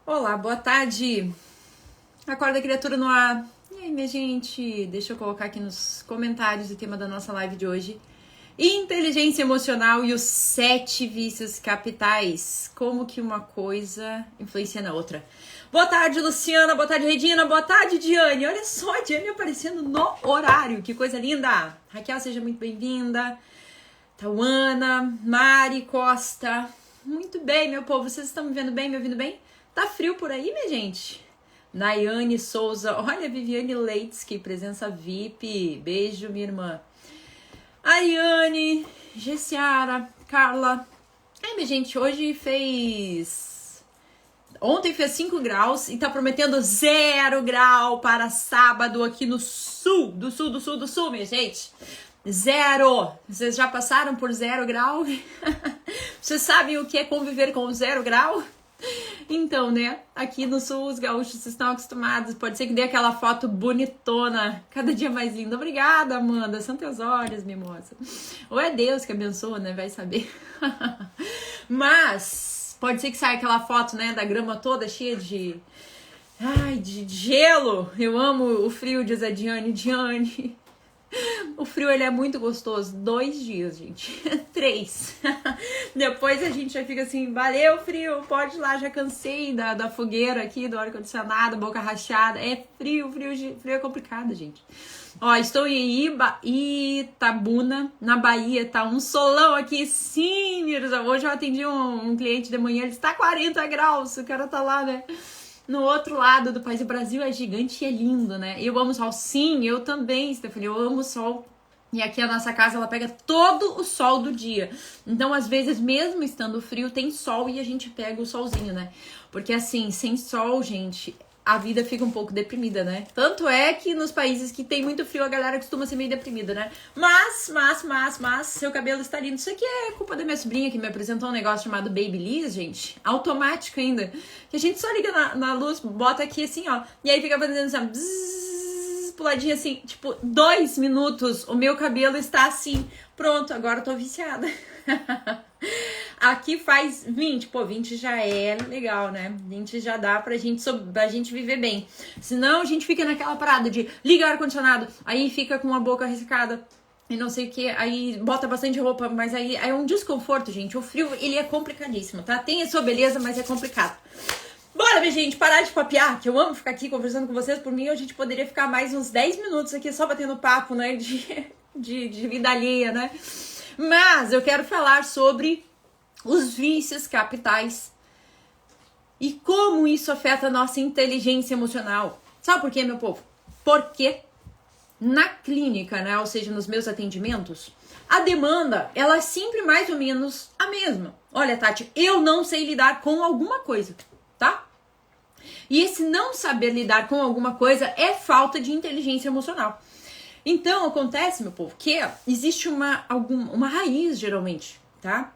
Olá, boa tarde. Acorda, criatura no ar. E aí, minha gente? Deixa eu colocar aqui nos comentários o tema da nossa live de hoje. Inteligência emocional e os 7 vícios capitais. Como que uma coisa influencia na outra. Boa tarde, Luciana. Boa tarde, Regina. Boa tarde, Diane. Olha só, a Diane aparecendo no horário. Que coisa linda. Raquel, seja muito bem-vinda. Tauana, Mari Costa. Muito bem, meu povo. Vocês estão me vendo bem, me ouvindo bem? Tá frio por aí, minha gente? Nayane Souza. Olha, Viviane Leitsky, presença VIP. Beijo, minha irmã. Ariane, Gessiara, Carla. Minha gente, hoje fez... Ontem fez 5 graus e tá prometendo 0 grau para sábado aqui no sul. Do sul, minha gente. 0. Vocês já passaram por 0 grau? Vocês sabem o que é conviver com 0 grau? Então, né, aqui no sul os gaúchos estão acostumados, pode ser que dê aquela foto bonitona, cada dia mais linda. Obrigada, Amanda, são teus olhos, mimosa. Ou é Deus que abençoa, né, vai saber. Mas, pode ser que saia aquela foto, né, da grama toda cheia de gelo. Eu amo o frio, diz a Diane. O frio, ele é muito gostoso. 2 dias, gente. 3. Depois a gente já fica assim, valeu, frio, pode ir lá, já cansei da fogueira aqui, do ar-condicionado, boca rachada. É frio é complicado, gente. Ó, estou em Itabuna, na Bahia, tá um solão aqui, sim, hoje eu atendi um cliente de manhã, ele está 40 graus, o cara tá lá, né? No outro lado do país, o Brasil é gigante e é lindo, né? Eu amo sol. Sim, eu também, Stephanie, eu amo sol. E aqui a nossa casa, ela pega todo o sol do dia. Então, às vezes, mesmo estando frio, tem sol e a gente pega o solzinho, né? Porque assim, sem sol, gente, a vida fica um pouco deprimida, né? Tanto é que nos países que tem muito frio, a galera costuma ser meio deprimida, né? Mas, seu cabelo está lindo. Isso aqui é culpa da minha sobrinha que me apresentou um negócio chamado Babyliss, gente. Automático ainda. Que a gente só liga na luz, bota aqui assim, ó. E aí fica fazendo assim, ó, bzzz, puladinha assim. Tipo, 2 minutos, o meu cabelo está assim. Pronto, agora eu tô viciada. Aqui faz 20, pô, 20 já é legal, né? 20 já dá pra gente viver bem. Senão a gente fica naquela parada de liga o ar-condicionado, aí fica com a boca ressecada e não sei o que, aí bota bastante roupa, mas aí é um desconforto, gente. O frio, ele é complicadíssimo, tá? Tem a sua beleza, mas é complicado. Bora, minha gente, parar de papear, que eu amo ficar aqui conversando com vocês. Por mim, a gente poderia ficar mais uns 10 minutos aqui só batendo papo, né? De vida alheia, né? Mas eu quero falar sobre os vícios capitais e como isso afeta a nossa inteligência emocional. Sabe por quê, meu povo? Porque na clínica, né, ou seja, nos meus atendimentos, a demanda, ela é sempre mais ou menos a mesma. Olha, Tati, eu não sei lidar com alguma coisa, tá? E esse não saber lidar com alguma coisa é falta de inteligência emocional. Então, acontece, meu povo, que existe uma raiz, geralmente, tá?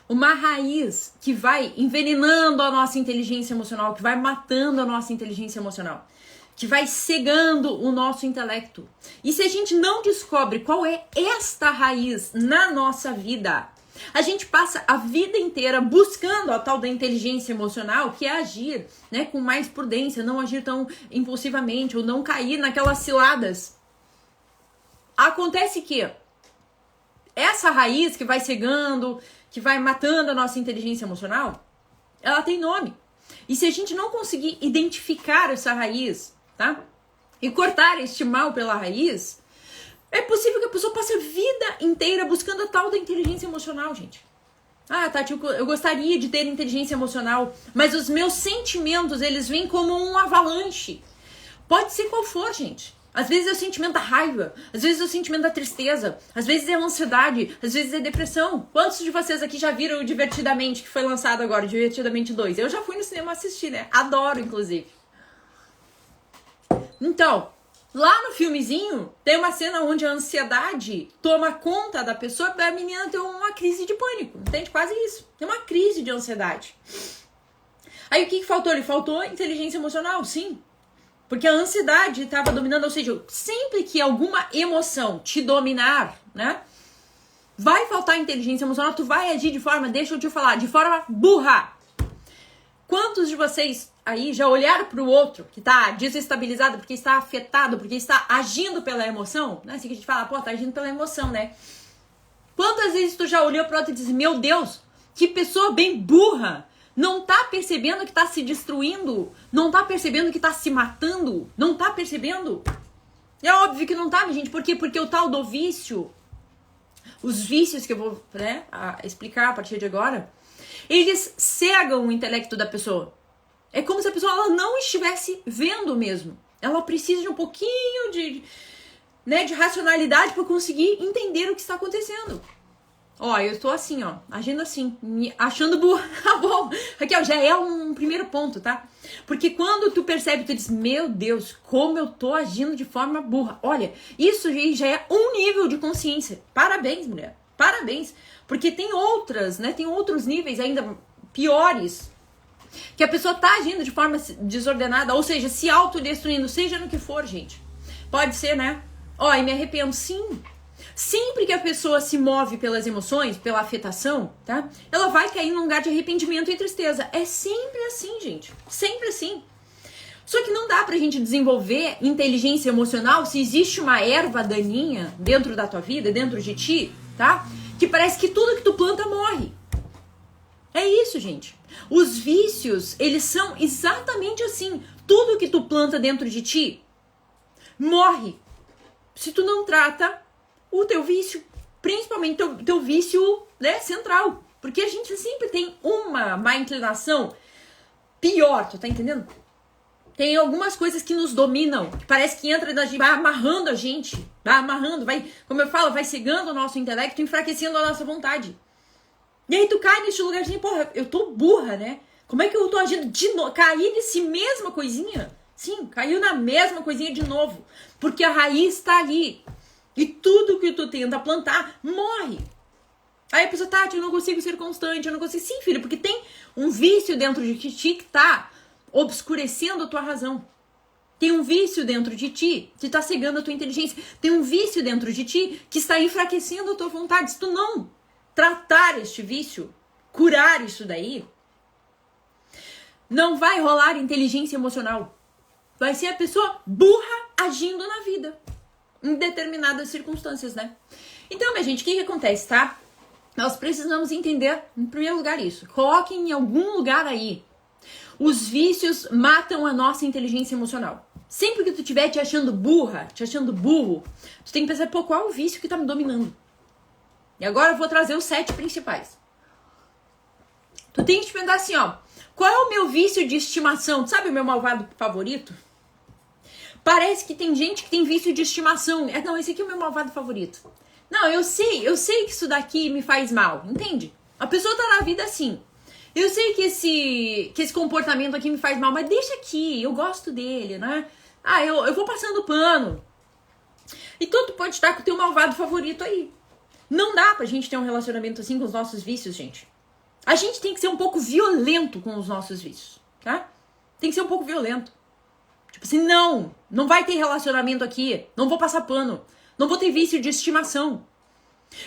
Uma raiz que vai envenenando a nossa inteligência emocional, que vai matando a nossa inteligência emocional, que vai cegando o nosso intelecto. E se a gente não descobre qual é esta raiz na nossa vida, a gente passa a vida inteira buscando a tal da inteligência emocional, que é agir, né, com mais prudência, não agir tão impulsivamente ou não cair naquelas ciladas. Acontece que essa raiz que vai cegando, que vai matando a nossa inteligência emocional, ela tem nome. E se a gente não conseguir identificar essa raiz, tá? E cortar este mal pela raiz, é possível que a pessoa passe a vida inteira buscando a tal da inteligência emocional, gente. Ah, Tati, eu gostaria de ter inteligência emocional, mas os meus sentimentos, eles vêm como um avalanche. Pode ser qual for, gente. Às vezes é o sentimento da raiva, às vezes é o sentimento da tristeza, às vezes é a ansiedade, às vezes é a depressão. Quantos de vocês aqui já viram o Divertidamente, que foi lançado agora, Divertidamente 2? Eu já fui no cinema assistir, né? Adoro, inclusive. Então, lá no filmezinho, tem uma cena onde a ansiedade toma conta da pessoa para a menina ter uma crise de pânico, entende? Quase isso. Tem uma crise de ansiedade. Aí o que faltou? Ele faltou inteligência emocional, sim. Porque a ansiedade estava dominando, ou seja, sempre que alguma emoção te dominar, né, vai faltar inteligência emocional, tu vai agir de forma, deixa eu te falar, de forma burra. Quantos de vocês aí já olharam para o outro que está desestabilizado, porque está afetado, porque está agindo pela emoção? Não é assim que a gente fala, pô, tá agindo pela emoção, né? Quantas vezes tu já olhou para o outro e disse, meu Deus, que pessoa bem burra, não tá percebendo que tá se destruindo, não tá percebendo que tá se matando, não tá percebendo? É óbvio que não tá, minha gente, por quê? Porque o tal do vício, os vícios que eu vou, né, explicar a partir de agora, eles cegam o intelecto da pessoa. É como se a pessoa ela não estivesse vendo mesmo. Ela precisa de um pouquinho de racionalidade para conseguir entender o que está acontecendo. Ó, eu estou assim, ó, agindo assim, me achando burra. Tá bom, Raquel, já é um primeiro ponto, tá? Porque quando tu percebe, tu diz, meu Deus, como eu tô agindo de forma burra. Olha, isso já é um nível de consciência. Parabéns, mulher, parabéns. Porque tem outras, né, tem outros níveis ainda piores, que a pessoa tá agindo de forma desordenada, ou seja, se autodestruindo, seja no que for, gente. Pode ser, né? Ó, e me arrependo, sim. Sempre que a pessoa se move pelas emoções, pela afetação, tá? Ela vai cair num lugar de arrependimento e tristeza. É sempre assim, gente. Sempre assim. Só que não dá pra gente desenvolver inteligência emocional se existe uma erva daninha dentro da tua vida, dentro de ti, tá? Que parece que tudo que tu planta morre. É isso, gente. Os vícios, eles são exatamente assim. Tudo que tu planta dentro de ti morre. Se tu não trata o teu vício, principalmente teu vício, né, central. Porque a gente sempre tem uma má inclinação pior, tu tá entendendo? Tem algumas coisas que nos dominam, que parece que entra na gente, vai amarrando a gente, vai amarrando, vai, como eu falo, vai cegando o nosso intelecto, enfraquecendo a nossa vontade. E aí tu cai nesse lugar assim, porra, eu tô burra, né? Como é que eu tô agindo de novo? Cair nesse mesma coisinha? Sim, caiu na mesma coisinha de novo. Porque a raiz tá ali. E tudo que tu tenta plantar, morre. Aí a pessoa, Tati, eu não consigo ser constante, eu não consigo. Sim, filho, porque tem um vício dentro de ti que tá obscurecendo a tua razão. Tem um vício dentro de ti que tá cegando a tua inteligência. Tem um vício dentro de ti que está enfraquecendo a tua vontade. Se tu não tratar este vício, curar isso daí, não vai rolar inteligência emocional. Vai ser a pessoa burra agindo na vida, em determinadas circunstâncias, né? Então, minha gente, o que acontece, tá? Nós precisamos entender, em primeiro lugar, isso. Coloque em algum lugar aí. Os vícios matam a nossa inteligência emocional. Sempre que tu estiver te achando burra, te achando burro, tu tem que pensar, pô, qual é o vício que tá me dominando? E agora eu vou trazer os 7 principais. Tu tem que te perguntar assim, ó. Qual é o meu vício de estimação? Tu sabe o meu malvado favorito? Parece que tem gente que tem vício de estimação. Não, esse aqui é o meu malvado favorito. Não, eu sei que isso daqui me faz mal, entende? A pessoa tá na vida assim. Eu sei que esse comportamento aqui me faz mal, mas deixa aqui, eu gosto dele, né? Ah, eu vou passando pano. Então tu pode estar com o teu malvado favorito aí. Não dá pra gente ter um relacionamento assim com os nossos vícios, gente. A gente tem que ser um pouco violento com os nossos vícios, tá? Tem que ser um pouco violento. Tipo assim, não vai ter relacionamento aqui, não vou passar pano, não vou ter vício de estimação.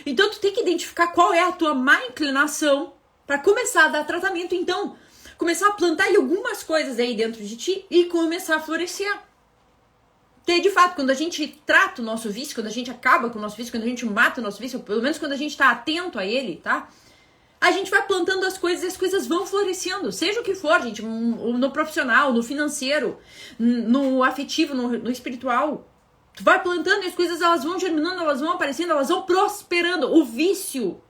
Então tu tem que identificar qual é a tua má inclinação para começar a dar tratamento, então começar a plantar algumas coisas aí dentro de ti e começar a florescer. Porque de fato, quando a gente trata o nosso vício, quando a gente acaba com o nosso vício, quando a gente mata o nosso vício, pelo menos quando a gente tá atento a ele, tá? A gente vai plantando as coisas e as coisas vão florescendo. Seja o que for, gente, no profissional, no financeiro, no afetivo, no espiritual. Tu vai plantando e as coisas elas vão germinando, elas vão aparecendo, elas vão prosperando. O vício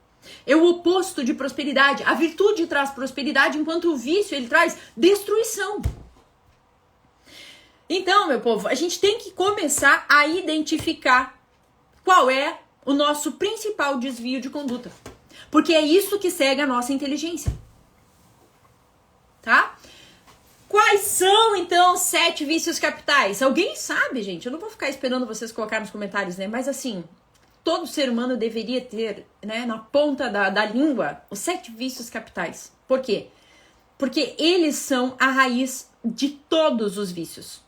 é o oposto de prosperidade. A virtude traz prosperidade, enquanto o vício ele traz destruição. Então, meu povo, a gente tem que começar a identificar qual é o nosso principal desvio de conduta. Porque é isso que cega a nossa inteligência. Tá? Quais são, então, 7 vícios capitais? Alguém sabe, gente? Eu não vou ficar esperando vocês colocar nos comentários, né? Mas assim, todo ser humano deveria ter, né, na ponta da língua, os 7 vícios capitais. Por quê? Porque eles são a raiz de todos os vícios.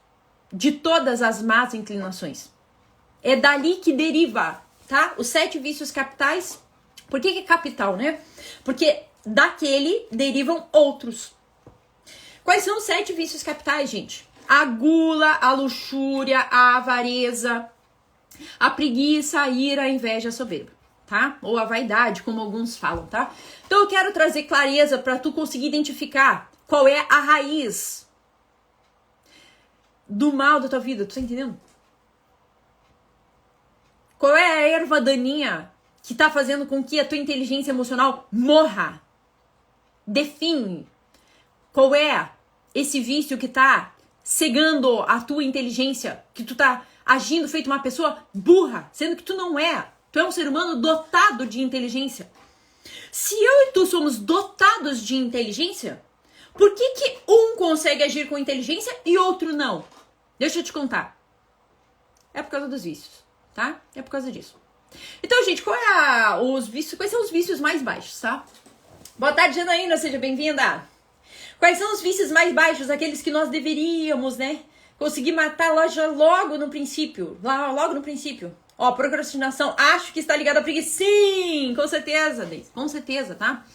De todas as más inclinações. É dali que deriva, tá? Os 7 vícios capitais. Por que é capital, né? Porque daquele derivam outros. Quais são os 7 vícios capitais, gente? A gula, a luxúria, a avareza, a preguiça, a ira, a inveja, a soberba, tá? Ou a vaidade, como alguns falam, tá? Então eu quero trazer clareza para tu conseguir identificar qual é a raiz do mal da tua vida, tu tá entendendo? Qual é a erva daninha que tá fazendo com que a tua inteligência emocional morra? Define qual é esse vício que tá cegando a tua inteligência, que tu tá agindo feito uma pessoa burra, sendo que tu não é. Tu é um ser humano dotado de inteligência. Se eu e tu somos dotados de inteligência, por que que um consegue agir com inteligência e outro não? Deixa eu te contar. É por causa dos vícios, tá? É por causa disso. Então, gente, quais são os vícios mais baixos, tá? Boa tarde, Janaína, seja bem-vinda. Quais são os vícios mais baixos, aqueles que nós deveríamos, né, conseguir matar logo no princípio, logo no princípio? Ó, procrastinação, acho que está ligado à preguiça. Sim, com certeza, Deise, com certeza, tá?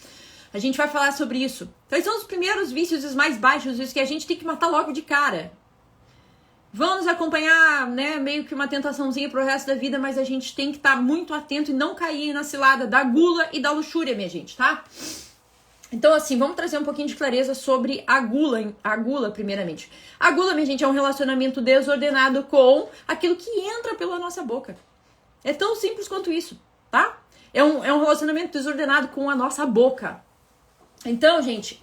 A gente vai falar sobre isso. Quais são os primeiros vícios, os mais baixos, os que a gente tem que matar logo de cara? Vão nos acompanhar, né, meio que uma tentaçãozinha pro resto da vida, mas a gente tem que estar muito atento e não cair na cilada da gula e da luxúria, minha gente, tá? Então, assim, vamos trazer um pouquinho de clareza sobre a gula, primeiramente. A gula, minha gente, é um relacionamento desordenado com aquilo que entra pela nossa boca. É tão simples quanto isso, tá? É um relacionamento desordenado com a nossa boca. Então, gente,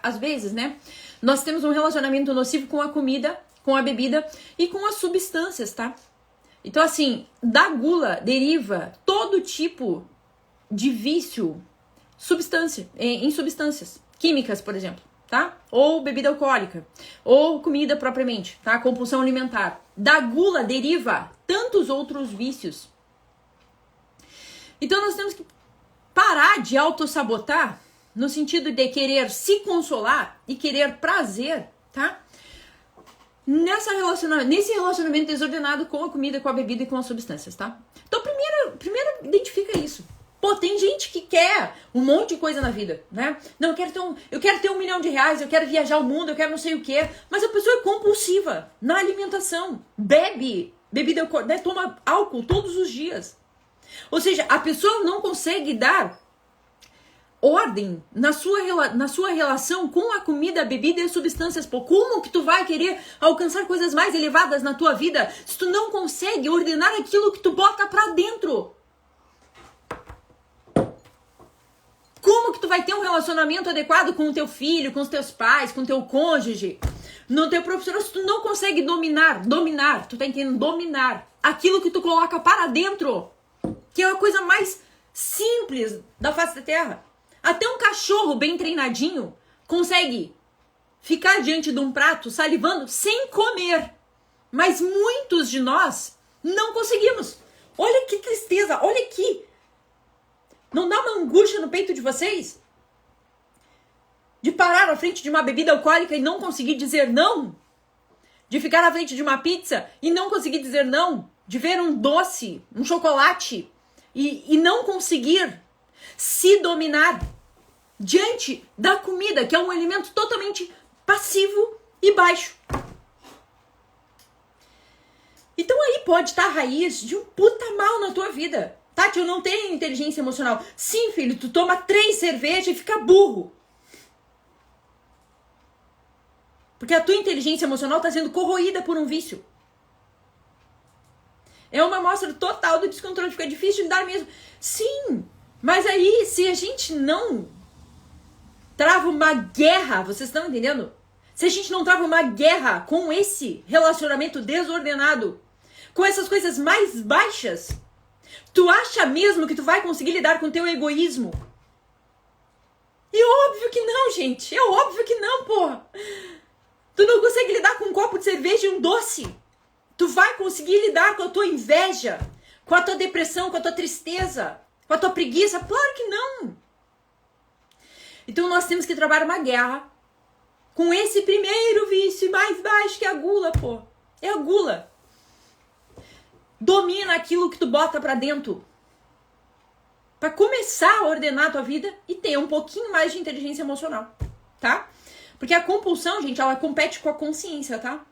às vezes, né, nós temos um relacionamento nocivo com a comida, com a bebida e com as substâncias, tá? Então, assim, da gula deriva todo tipo de vício, em substâncias químicas, por exemplo, tá? Ou bebida alcoólica, ou comida propriamente, tá? Compulsão alimentar. Da gula deriva tantos outros vícios. Então nós temos que parar de autossabotar no sentido de querer se consolar e querer prazer, tá? Nesse relacionamento desordenado com a comida, com a bebida e com as substâncias, tá? Então primeiro identifica isso. Pô, tem gente que quer um monte de coisa na vida, né? Não, eu quero ter 1 milhão de reais, eu quero viajar o mundo, eu quero não sei o quê. Mas a pessoa é compulsiva na alimentação. Bebe bebida alcoólica, né? Toma álcool todos os dias. Ou seja, a pessoa não consegue dar ordem na sua relação com a comida, a bebida e as substâncias. Pô, como que tu vai querer alcançar coisas mais elevadas na tua vida se tu não consegue ordenar aquilo que tu bota pra dentro? Como que tu vai ter um relacionamento adequado com o teu filho, com os teus pais, com o teu cônjuge, no teu professor, se tu não consegue dominar, tu tá entendendo? Dominar aquilo que tu coloca para dentro, que é a coisa mais simples da face da terra. Até um cachorro bem treinadinho consegue ficar diante de um prato salivando sem comer. Mas muitos de nós não conseguimos. Olha que tristeza, olha aqui. Não dá uma angústia no peito de vocês? De parar na frente de uma bebida alcoólica e não conseguir dizer não? De ficar na frente de uma pizza e não conseguir dizer não? De ver um doce, um chocolate e não conseguir se dominar diante da comida, que é um alimento totalmente passivo e baixo. Então aí pode estar a raiz de um puta mal na tua vida. Tati, eu não tenho inteligência emocional. Sim, filho, tu toma 3 cervejas e fica burro. Porque a tua inteligência emocional está sendo corroída por um vício. É uma amostra total do descontrole. Fica difícil de lidar mesmo. Sim, mas aí se a gente não trava uma guerra, vocês estão entendendo? Se a gente não trava uma guerra com esse relacionamento desordenado, com essas coisas mais baixas, tu acha mesmo que tu vai conseguir lidar com o teu egoísmo? É óbvio que não, gente. É óbvio que não, porra. Tu não consegue lidar com um copo de cerveja e um doce. Tu vai conseguir lidar com a tua inveja, com a tua depressão, com a tua tristeza, com a tua preguiça? Claro que não. Então nós temos que trabalhar uma guerra com esse primeiro vício mais baixo, que é a gula, pô. É a gula. Domina aquilo que tu bota pra dentro. Pra começar a ordenar a tua vida e ter um pouquinho mais de inteligência emocional, tá? Porque a compulsão, gente, ela compete com a consciência, tá?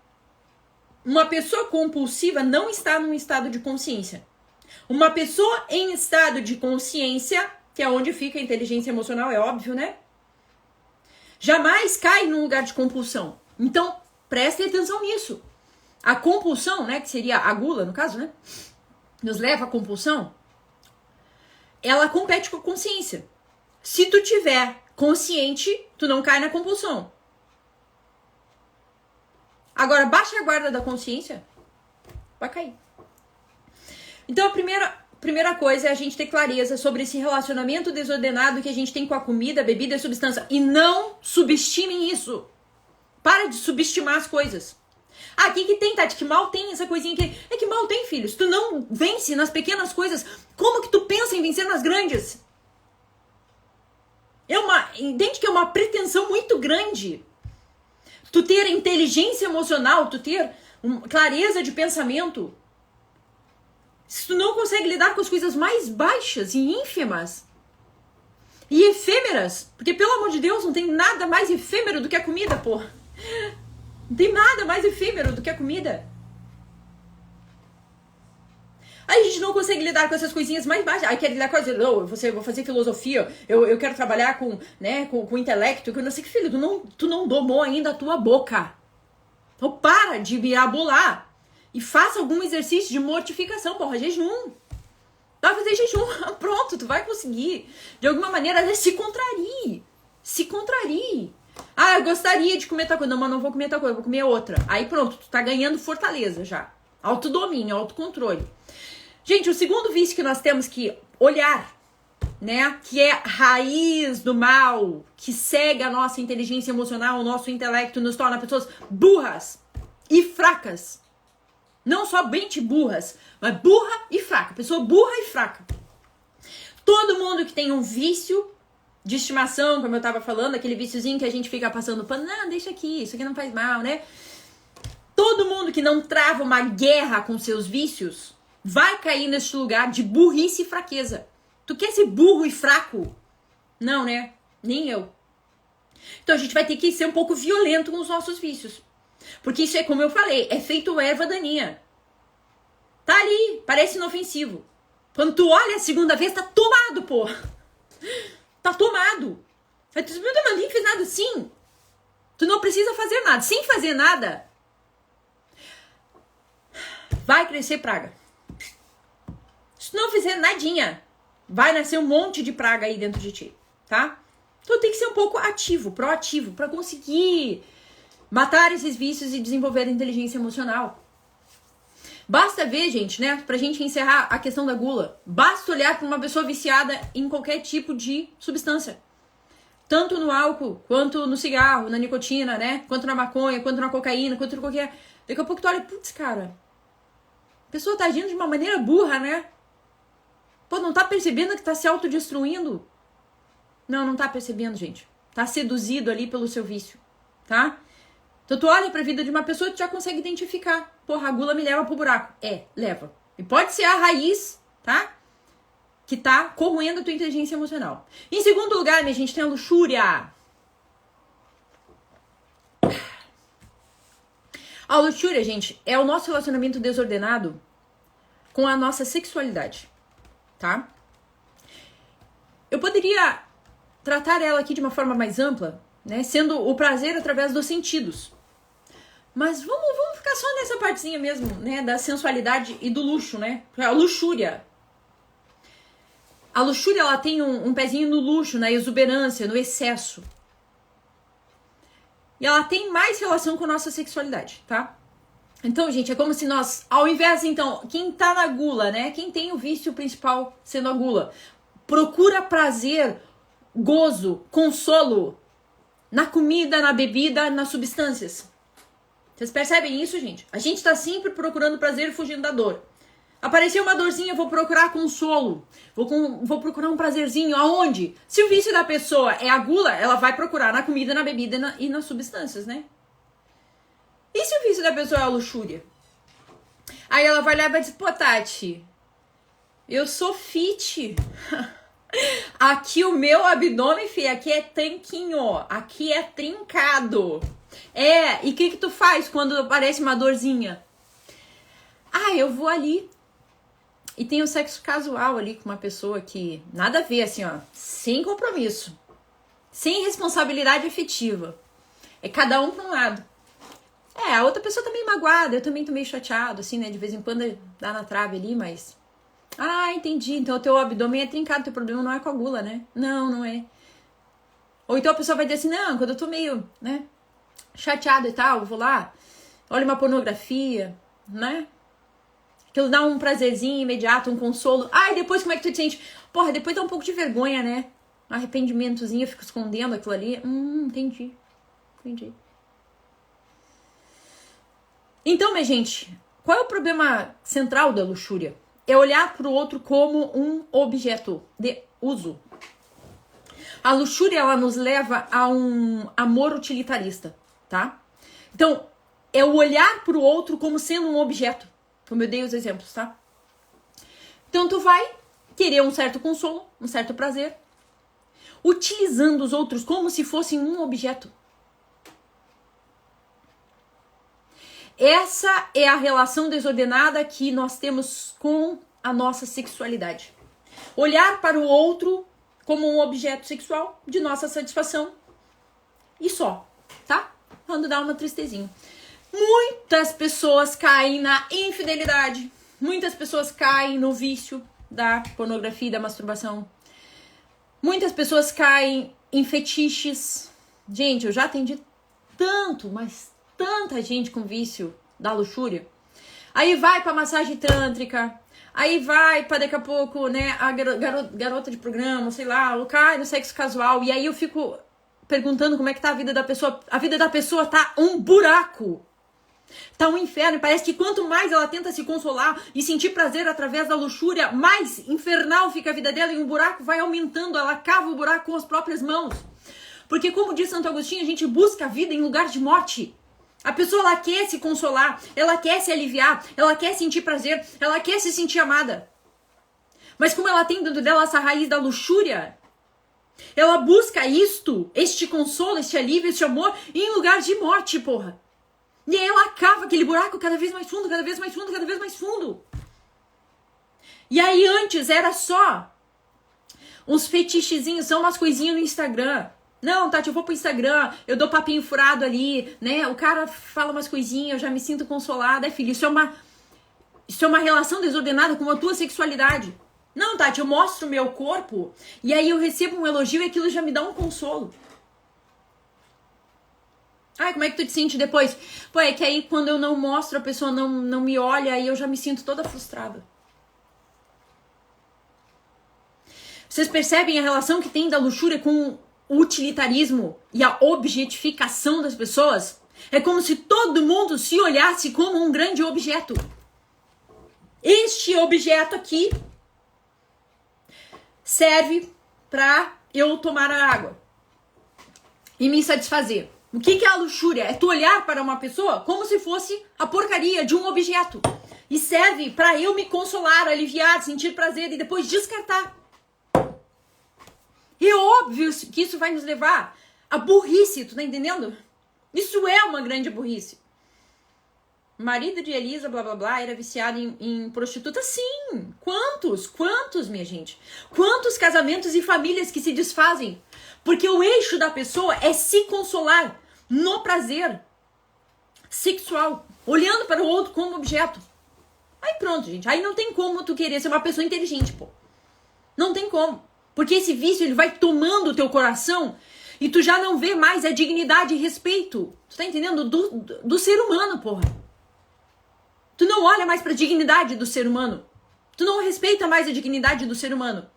Uma pessoa compulsiva não está num estado de consciência. Uma pessoa em estado de consciência, que é onde fica a inteligência emocional, é óbvio, né? Jamais cai num lugar de compulsão. Então, prestem atenção nisso. A compulsão, né, que seria a gula, no caso, né? Nos leva à compulsão. Ela compete com a consciência. Se tu tiver consciente, tu não cai na compulsão. Agora, baixa a guarda da consciência, vai cair. Então, a primeira coisa é a gente ter clareza sobre esse relacionamento desordenado que a gente tem com a comida, a bebida e a substância. E não subestimem isso. Para de subestimar as coisas. Ah, o que tem, Tati? Que mal tem essa coisinha aqui? É que mal tem, filhos. Tu não vence nas pequenas coisas. Como que tu pensa em vencer nas grandes? Entende que é uma pretensão muito grande. Tu ter inteligência emocional, tu ter clareza de pensamento. Se tu não consegue lidar com as coisas mais baixas e ínfimas e efêmeras, porque pelo amor de Deus, não tem nada mais efêmero do que a comida, porra. Não tem nada mais efêmero do que a comida. Aí a gente não consegue lidar com essas coisinhas mais baixas. Aí quer lidar com as... eu vou fazer filosofia, eu quero trabalhar com, né, com intelecto, que eu não sei que, filho, tu não domou ainda a tua boca. Então para de mirabolar e faça algum exercício de mortificação, porra, jejum. Vai fazer jejum, pronto, tu vai conseguir. De alguma maneira, se contrarie. Se contrarie. Ah, eu gostaria de comer tal coisa. Não, mas não vou comer tal coisa, vou comer outra. Aí pronto, tu tá ganhando fortaleza já. Autodomínio, autocontrole. Gente, o segundo vício que nós temos que olhar, né, que é raiz do mal, que segue a nossa inteligência emocional, o nosso intelecto, nos torna pessoas burras e fracas. Não somente burras, mas burra e fraca. Pessoa burra e fraca. Todo mundo que tem um vício de estimação, como eu tava falando, aquele viciozinho que a gente fica passando pano, não, deixa aqui, isso aqui não faz mal, né? Todo mundo que não trava uma guerra com seus vícios vai cair nesse lugar de burrice e fraqueza. Tu quer ser burro e fraco? Não, né? Nem eu. Então a gente vai ter que ser um pouco violento com os nossos vícios. Porque isso é, como eu falei, é feito erva daninha. Tá ali, parece inofensivo. Quando tu olha a segunda vez, tá tomado, pô. Tá tomado. Aí tu diz, meu Deus, mas nem fez nada assim. Tu não precisa fazer nada. Sem fazer nada, vai crescer praga. Se tu não fizer nadinha, vai nascer um monte de praga aí dentro de ti, tá? Então tem que ser um pouco ativo, proativo, pra conseguir matar esses vícios e desenvolver a inteligência emocional. Basta ver, gente, né, pra gente encerrar a questão da gula, basta olhar pra uma pessoa viciada em qualquer tipo de substância. Tanto no álcool, quanto no cigarro, na nicotina, né, quanto na maconha, quanto na cocaína, quanto em qualquer... Daqui a pouco tu olha, putz, cara, a pessoa tá agindo de uma maneira burra, né? Pô, não tá percebendo que tá se autodestruindo? Não tá percebendo, gente. Tá seduzido ali pelo seu vício, tá? Então tu olha pra vida de uma pessoa e tu já consegue identificar. Porra, a gula me leva pro buraco. É, leva. E pode ser a raiz, tá? Que tá corroendo a tua inteligência emocional. Em segundo lugar, minha gente, tem a luxúria. A luxúria, gente, é o nosso relacionamento desordenado com a nossa sexualidade, tá? Eu poderia tratar ela aqui de uma forma mais ampla, né? Sendo o prazer através dos sentidos. Mas vamos ficar só nessa partezinha mesmo, né? Da sensualidade e do luxo, né? A luxúria. A luxúria, ela tem um pezinho no luxo, na exuberância, no excesso. E ela tem mais relação com a nossa sexualidade, tá? Então, gente, é como se nós, ao invés, então, quem tá na gula, né? Quem tem o vício principal sendo a gula, procura prazer, gozo, consolo na comida, na bebida, nas substâncias. Vocês percebem isso, gente? A gente tá sempre procurando prazer e fugindo da dor. Apareceu uma dorzinha, eu vou procurar consolo. Vou procurar um prazerzinho. Aonde? Se o vício da pessoa é a gula, ela vai procurar na comida, na bebida e nas substâncias, né? E se o vício da pessoa é a luxúria? Aí ela vai lá e vai dizer, pô, Tati, eu sou fit. Aqui o meu abdômen, filha, aqui é tanquinho, aqui é trincado. E o que tu faz quando aparece uma dorzinha? Eu vou ali e tenho sexo casual ali com uma pessoa que nada a ver, assim, ó, sem compromisso, sem responsabilidade afetiva. É cada um pra um lado. A outra pessoa tá meio magoada, eu também tô meio chateado, assim, né, de vez em quando dá na trave ali, mas... entendi, então o teu abdômen é trincado, teu problema não é com a gula, né? Não, não é. Ou então a pessoa vai dizer assim, não, quando eu tô meio, né, chateado e tal, eu vou lá, olho uma pornografia, né? Aquilo dá um prazerzinho imediato, um consolo. Depois como é que tu te sente? Porra, depois dá um pouco de vergonha, né? Um arrependimentozinho, eu fico escondendo aquilo ali. Entendi. Então, minha gente, qual é o problema central da luxúria? É olhar pro outro como um objeto de uso. A luxúria, ela nos leva a um amor utilitarista, tá? Então, é o olhar pro outro como sendo um objeto. Como eu dei os exemplos, tá? Então, tu vai querer um certo consolo, um certo prazer, utilizando os outros como se fossem um objeto. Essa é a relação desordenada que nós temos com a nossa sexualidade. Olhar para o outro como um objeto sexual de nossa satisfação e só, tá? Quando dá uma tristezinha. Muitas pessoas caem na infidelidade. Muitas pessoas caem no vício da pornografia e da masturbação. Muitas pessoas caem em fetiches. Gente, eu já atendi tanto, mas tanta gente com vício da luxúria. Aí vai pra massagem tântrica. Aí vai pra daqui a pouco, né, a garota de programa, sei lá, ou cai no sexo casual. E aí eu fico perguntando como é que tá a vida da pessoa. A vida da pessoa tá um buraco. Tá um inferno. Parece que quanto mais ela tenta se consolar e sentir prazer através da luxúria, mais infernal fica a vida dela e o buraco vai aumentando. Ela cava o buraco com as próprias mãos. Porque, como diz Santo Agostinho, a gente busca a vida em lugar de morte. A pessoa, ela quer se consolar, ela quer se aliviar, ela quer sentir prazer, ela quer se sentir amada. Mas como ela tem dentro dela essa raiz da luxúria, ela busca este consolo, este alívio, este amor, em lugar de morte, porra. E aí ela cava aquele buraco cada vez mais fundo, cada vez mais fundo, cada vez mais fundo. E aí antes era só uns fetichezinhos, são umas coisinhas no Instagram. Não, Tati, eu vou pro Instagram, eu dou papinho furado ali, né? O cara fala umas coisinhas, eu já me sinto consolada. Filho, isso é uma relação desordenada com a tua sexualidade. Não, Tati, eu mostro o meu corpo e aí eu recebo um elogio e aquilo já me dá um consolo. Como é que tu te sente depois? Pô, é que aí quando eu não mostro, a pessoa não me olha e eu já me sinto toda frustrada. Vocês percebem a relação que tem da luxúria com o utilitarismo e a objetificação das pessoas? É como se todo mundo se olhasse como um grande objeto. Este objeto aqui serve para eu tomar a água e me satisfazer. O que é a luxúria? É tu olhar para uma pessoa como se fosse a porcaria de um objeto. E serve para eu me consolar, aliviar, sentir prazer e depois descartar. É óbvio que isso vai nos levar à burrice, tu tá entendendo? Isso é uma grande burrice. O marido de Elisa, blá blá blá, era viciado em prostituta? Sim! Quantos, minha gente? Quantos casamentos e famílias que se desfazem? Porque o eixo da pessoa é se consolar no prazer sexual, olhando para o outro como objeto. Aí pronto, gente. Aí não tem como tu querer ser uma pessoa inteligente, pô. Não tem como. Porque esse vício, ele vai tomando o teu coração e tu já não vê mais a dignidade e respeito. Tu tá entendendo? Do ser humano, porra. Tu não olha mais pra dignidade do ser humano. Tu não respeita mais a dignidade do ser humano.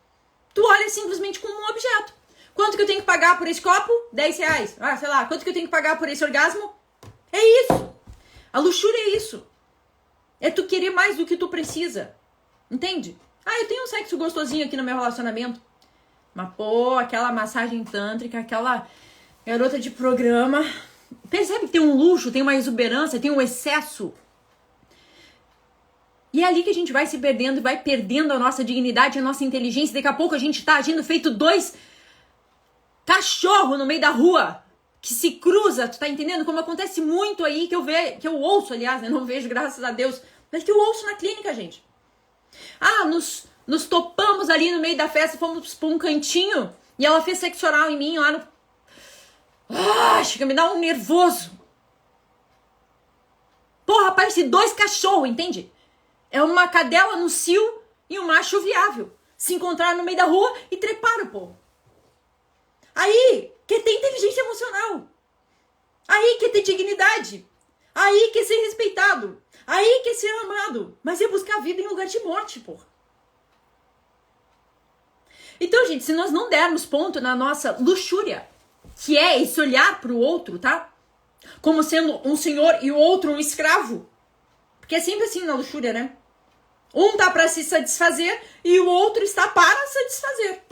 Tu olha simplesmente como um objeto. Quanto que eu tenho que pagar por esse copo? 10 reais. Sei lá. Quanto que eu tenho que pagar por esse orgasmo? É isso. A luxúria é isso. É tu querer mais do que tu precisa. Entende? Eu tenho um sexo gostosinho aqui no meu relacionamento. Mas, pô, aquela massagem tântrica, aquela garota de programa. Percebe que tem um luxo, tem uma exuberância, tem um excesso. E é ali que a gente vai se perdendo e vai perdendo a nossa dignidade, a nossa inteligência. Daqui a pouco a gente tá agindo feito dois cachorros no meio da rua que se cruza, tu tá entendendo? Como acontece muito aí, que eu ouço, aliás, né? Não vejo, graças a Deus, mas que eu ouço na clínica, gente. Ah, nos topamos ali no meio da festa, fomos pra um cantinho e ela fez sexo oral em mim lá no... Ah, chega a me dar um nervoso. Porra, parece dois cachorros, entende? É uma cadela no cio e um macho viável. Se encontraram no meio da rua e treparam, pô. Aí, quer ter inteligência emocional. Aí, quer ter dignidade. Aí, quer ser respeitado. Aí, quer ser amado. Mas é buscar a vida em lugar de morte, pô. Então, gente, se nós não dermos ponto na nossa luxúria, que é esse olhar pro outro, tá? Como sendo um senhor e o outro um escravo. Porque é sempre assim na luxúria, né? Um tá para se satisfazer e o outro está para satisfazer.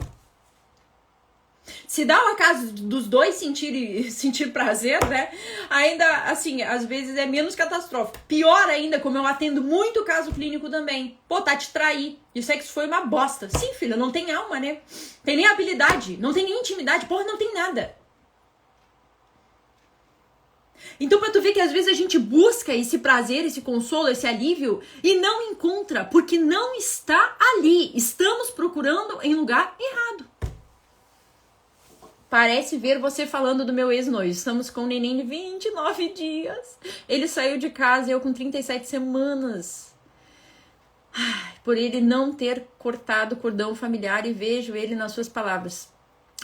Se dá o acaso dos dois sentir prazer, né? Ainda, assim, às vezes é menos catastrófico. Pior ainda, como eu atendo muito caso clínico também. Pô, tá te trair. E o sexo foi uma bosta. Sim, filha, não tem alma, né? Tem nem habilidade, não tem nem intimidade. Porra, não tem nada. Então, pra tu ver que às vezes a gente busca esse prazer, esse consolo, esse alívio e não encontra, porque não está ali. Estamos procurando em lugar errado. Parece ver você falando do meu ex-noivo. Estamos com um neném de 29 dias. Ele saiu de casa e eu com 37 semanas. Ai, por ele não ter cortado o cordão familiar e vejo ele nas suas palavras.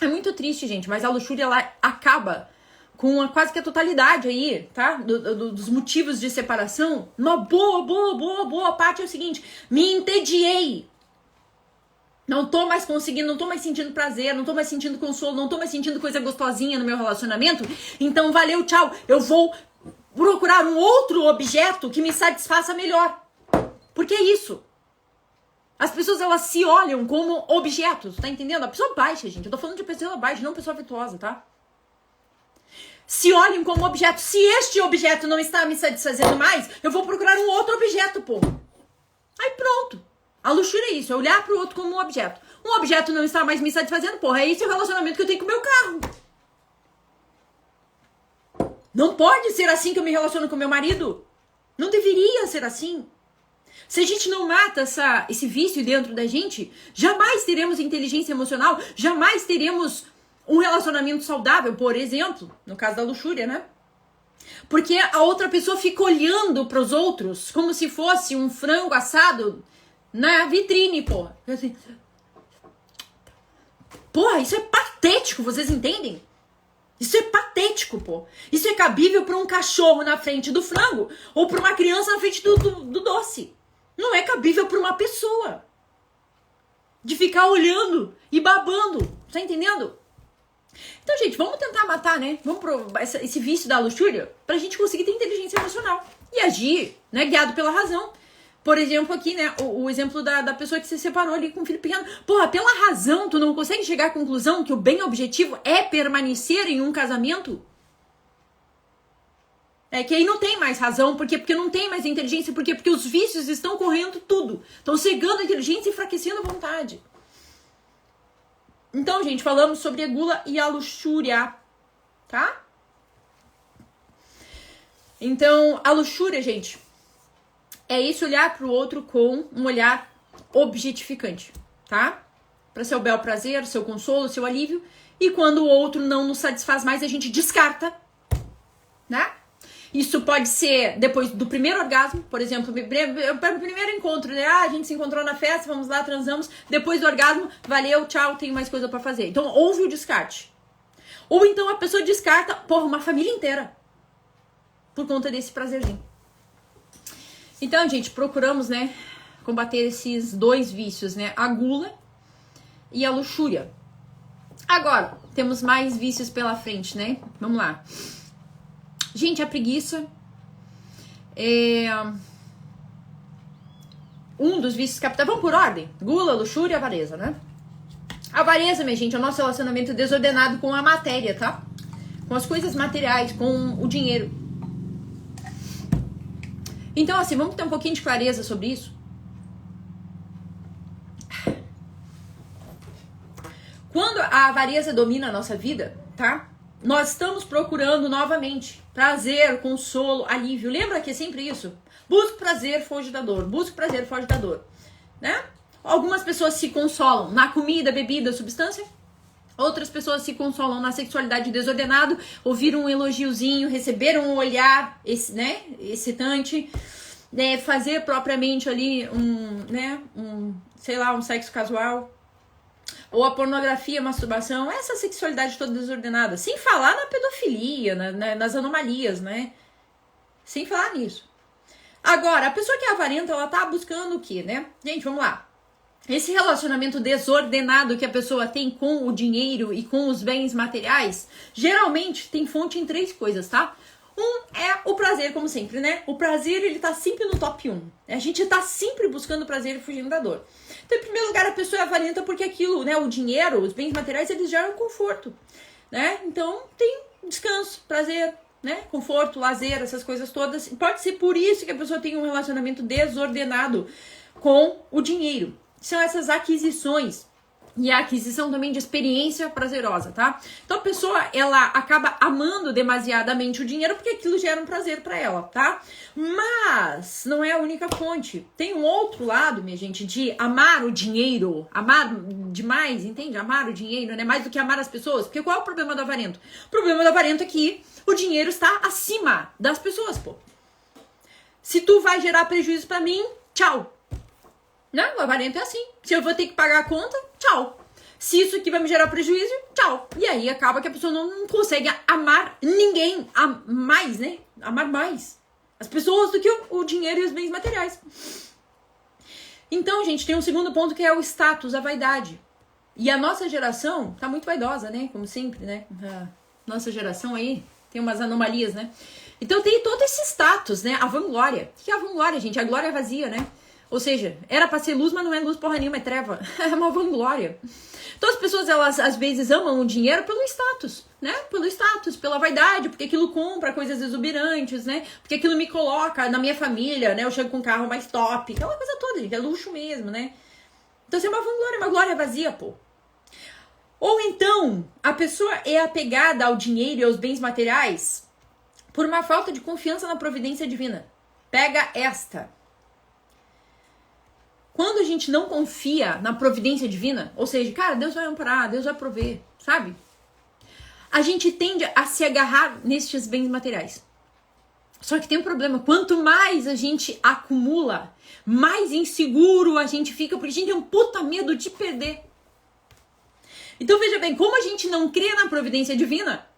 É muito triste, gente, mas a luxúria ela acaba com quase que a totalidade aí, tá? Dos motivos de separação. Uma boa parte é o seguinte: me entediei. Não tô mais conseguindo, não tô mais sentindo prazer, não tô mais sentindo consolo, não tô mais sentindo coisa gostosinha no meu relacionamento. Então, valeu, tchau. Eu vou procurar um outro objeto que me satisfaça melhor. Porque é isso. As pessoas, elas se olham como objetos, tá entendendo? A pessoa baixa, gente. Eu tô falando de pessoa baixa, não pessoa virtuosa, tá? Se olhem como objeto. Se este objeto não está me satisfazendo mais, eu vou procurar um outro objeto, pô. Aí pronto. A luxúria é isso, é olhar pro outro como um objeto. Um objeto não está mais me satisfazendo, porra, é esse o relacionamento que eu tenho com o meu carro. Não pode ser assim que eu me relaciono com meu marido. Não deveria ser assim. Se a gente não mata esse vício dentro da gente, jamais teremos inteligência emocional, jamais teremos um relacionamento saudável, por exemplo, no caso da luxúria, né? Porque a outra pessoa fica olhando para os outros como se fosse um frango assado na vitrine, porra. Assim, porra, isso é patético, vocês entendem? Isso é patético, pô. Isso é cabível para um cachorro na frente do frango ou para uma criança na frente do doce. Não é cabível para uma pessoa. De ficar olhando e babando. Tá entendendo? Então, gente, vamos tentar matar, né? Vamos provar esse vício da luxúria pra gente conseguir ter inteligência emocional e agir, né? Guiado pela razão. Por exemplo, aqui, né? O exemplo da pessoa que se separou ali com um filho pequeno. Porra, pela razão, tu não consegue chegar à conclusão que o bem objetivo é permanecer em um casamento? É que aí não tem mais razão, porque não tem mais inteligência, porque os vícios estão correndo tudo. Estão cegando a inteligência e enfraquecendo a vontade. Então, gente, falamos sobre a gula e a luxúria, tá? Então, a luxúria, gente, é esse olhar pro outro com um olhar objetificante, tá? Para seu bel prazer, seu consolo, seu alívio. E quando o outro não nos satisfaz mais, a gente descarta, né? Isso pode ser depois do primeiro orgasmo, por exemplo, o primeiro encontro, né? Ah, a gente se encontrou na festa, vamos lá, transamos. Depois do orgasmo, valeu, tchau, tenho mais coisa pra fazer. Então, houve o descarte. Ou então a pessoa descarta, porra, uma família inteira. Por conta desse prazerzinho. Então, gente, procuramos, né, combater esses dois vícios, né? A gula e a luxúria. Agora, temos mais vícios pela frente, né? Vamos lá. Gente, a preguiça é um dos vícios capitais. Vamos por ordem? Gula, luxúria e avareza, né? A avareza, minha gente, é o nosso relacionamento desordenado com a matéria, tá? Com as coisas materiais, com o dinheiro. Então, assim, vamos ter um pouquinho de clareza sobre isso. a avareza domina a nossa vida, tá? Nós estamos procurando novamente prazer, consolo, alívio. Lembra que é sempre isso? Busca prazer, foge da dor. Busca prazer, foge da dor, né? Algumas pessoas se consolam na comida, bebida, substância. Outras pessoas se consolam na sexualidade desordenada, ouviram um elogiozinho, receberam um olhar, excitante, né, fazer propriamente ali um sexo casual, ou a pornografia, a masturbação, essa sexualidade toda desordenada, sem falar na pedofilia, nas anomalias, né? Sem falar nisso. Agora, a pessoa que é avarenta, ela tá buscando o quê, né? Gente, vamos lá. Esse relacionamento desordenado que a pessoa tem com o dinheiro e com os bens materiais, geralmente tem fonte em 3 coisas, tá? É o prazer, como sempre, né? O prazer, ele tá sempre no top 1. A gente tá sempre buscando prazer e fugindo da dor. Então, em primeiro lugar, a pessoa é avarenta porque aquilo, né? O dinheiro, os bens materiais, eles geram conforto, né? Então, tem descanso, prazer, né? Conforto, lazer, essas coisas todas. Pode ser por isso que a pessoa tem um relacionamento desordenado com o dinheiro. São essas aquisições e a aquisição também de experiência prazerosa, tá? Então a pessoa, ela acaba amando demasiadamente o dinheiro porque aquilo gera um prazer pra ela, tá? Mas não é a única fonte. Tem um outro lado, minha gente, de amar o dinheiro, amar demais, entende? Amar o dinheiro, né? Mais do que amar as pessoas. Porque qual é o problema do avarento? O problema do avarento é que o dinheiro está acima das pessoas, pô. Se tu vai gerar prejuízo pra mim, tchau. Não, o avarento é assim. Se eu vou ter que pagar a conta, tchau. Se isso aqui vai me gerar prejuízo, tchau. E aí acaba que a pessoa não consegue amar ninguém mais, né? Amar mais as pessoas do que o dinheiro e os bens materiais. Então, gente, tem um segundo ponto que é o status, a vaidade. E a nossa geração tá muito vaidosa, né? Como sempre, né? A nossa geração aí tem umas anomalias, né? Então tem todo esse status, né? A vanglória. O que é a vanglória, gente? A glória é vazia, né? Ou seja, era pra ser luz, mas não é luz porra nenhuma, é treva. É uma vanglória. Então as pessoas, elas às vezes amam o dinheiro pelo status, né? Pelo status, pela vaidade, porque aquilo compra coisas exuberantes, né? Porque aquilo me coloca na minha família, né? Eu chego com um carro mais top, aquela coisa toda, gente. É luxo mesmo, né? Então isso é uma glória vazia, pô. Ou então, a pessoa é apegada ao dinheiro e aos bens materiais por uma falta de confiança na providência divina. Pega esta. Quando a gente não confia na providência divina, ou seja, cara, Deus vai amparar, Deus vai prover, sabe? A gente tende a se agarrar nestes bens materiais. Só que tem um problema, quanto mais a gente acumula, mais inseguro a gente fica, porque a gente tem um puta medo de perder. Então veja bem, como a gente não crê na providência divina,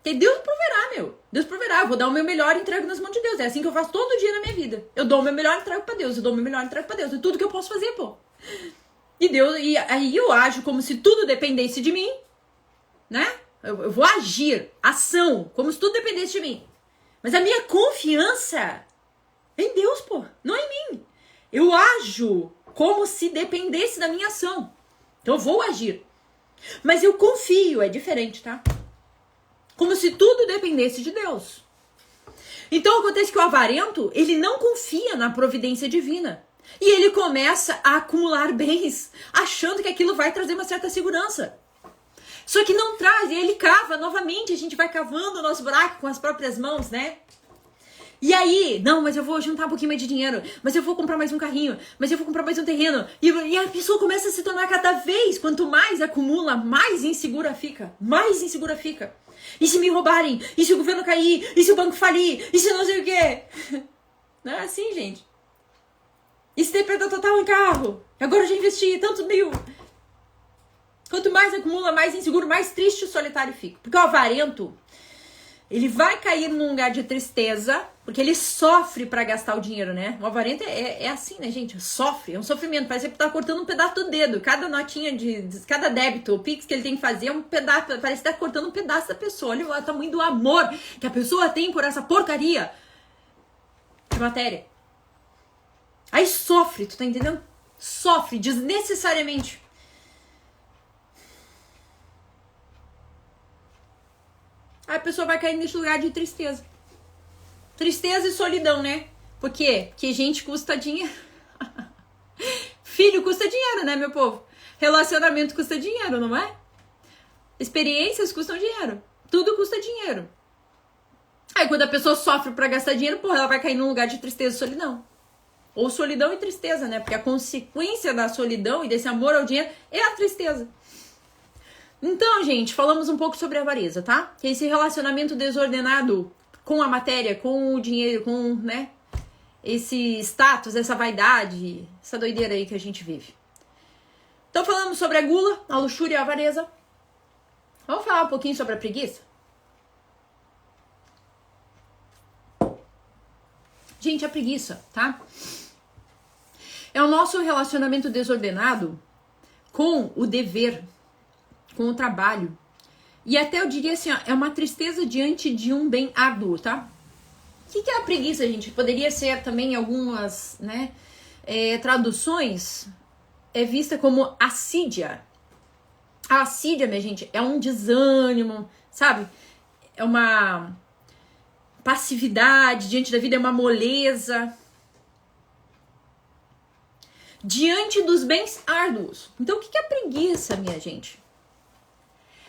que Deus proverá, meu. Deus proverá. Eu vou dar o meu melhor e entrego nas mãos de Deus. É assim que eu faço todo dia na minha vida. Eu dou o meu melhor e entrego pra Deus. Eu dou o meu melhor e entrego pra Deus. É tudo que eu posso fazer, pô. E aí eu ajo como se tudo dependesse de mim, né? Eu vou agir, ação, como se tudo dependesse de mim. Mas a minha confiança é em Deus, pô. Não é em mim. Eu ajo como se dependesse da minha ação. Então eu vou agir. Mas eu confio, é diferente, tá? Como se tudo dependesse de Deus. Então acontece que o avarento, ele não confia na providência divina. E ele começa a acumular bens, achando que aquilo vai trazer uma certa segurança. Só que não traz, e ele cava novamente, a gente vai cavando o nosso buraco com as próprias mãos, né? E aí, não, mas eu vou juntar um pouquinho mais de dinheiro, mas eu vou comprar mais um carrinho, mas eu vou comprar mais um terreno. E a pessoa começa a se tornar cada vez, quanto mais acumula, mais insegura fica. Mais insegura fica. E se me roubarem? E se o governo cair? E se o banco falir? E se não sei o quê? Não é assim, gente. E se ter perda total em carro? Agora eu já investi tantos mil. Quanto mais acumula, mais inseguro, mais triste e solitário fica. Porque o avarento, ele vai cair num lugar de tristeza, porque ele sofre pra gastar o dinheiro, né? O avarento é assim, né, gente? Sofre, é um sofrimento. Parece que tá cortando um pedaço do dedo. Cada notinha cada débito, o Pix que ele tem que fazer é um pedaço. Parece que tá cortando um pedaço da pessoa. Olha o tamanho do amor que a pessoa tem por essa porcaria de matéria. Aí sofre, tu tá entendendo? Sofre desnecessariamente. Aí a pessoa vai cair nesse lugar de tristeza. Tristeza e solidão, né? Por quê? Porque gente custa dinheiro. Filho custa dinheiro, né, meu povo? Relacionamento custa dinheiro, não é? Experiências custam dinheiro. Tudo custa dinheiro. Aí quando a pessoa sofre pra gastar dinheiro, porra, ela vai cair num lugar de tristeza e solidão. Ou solidão e tristeza, né? Porque a consequência da solidão e desse amor ao dinheiro é a tristeza. Então, gente, falamos um pouco sobre a avareza, tá? Que é esse relacionamento desordenado com a matéria, com o dinheiro, com, né? Esse status, essa vaidade, essa doideira aí que a gente vive. Então falamos sobre a gula, a luxúria e a avareza. Vamos falar um pouquinho sobre a preguiça? Gente, a preguiça, tá? É o nosso relacionamento desordenado com o dever, com o trabalho. E até eu diria assim, ó, é uma tristeza diante de um bem árduo, tá? O que é a preguiça, gente? Poderia ser também algumas, né, traduções, é vista como assídia. A assídia, minha gente, é um desânimo, sabe? É uma passividade diante da vida, é uma moleza. Diante dos bens árduos. Então, o que é a preguiça, minha gente?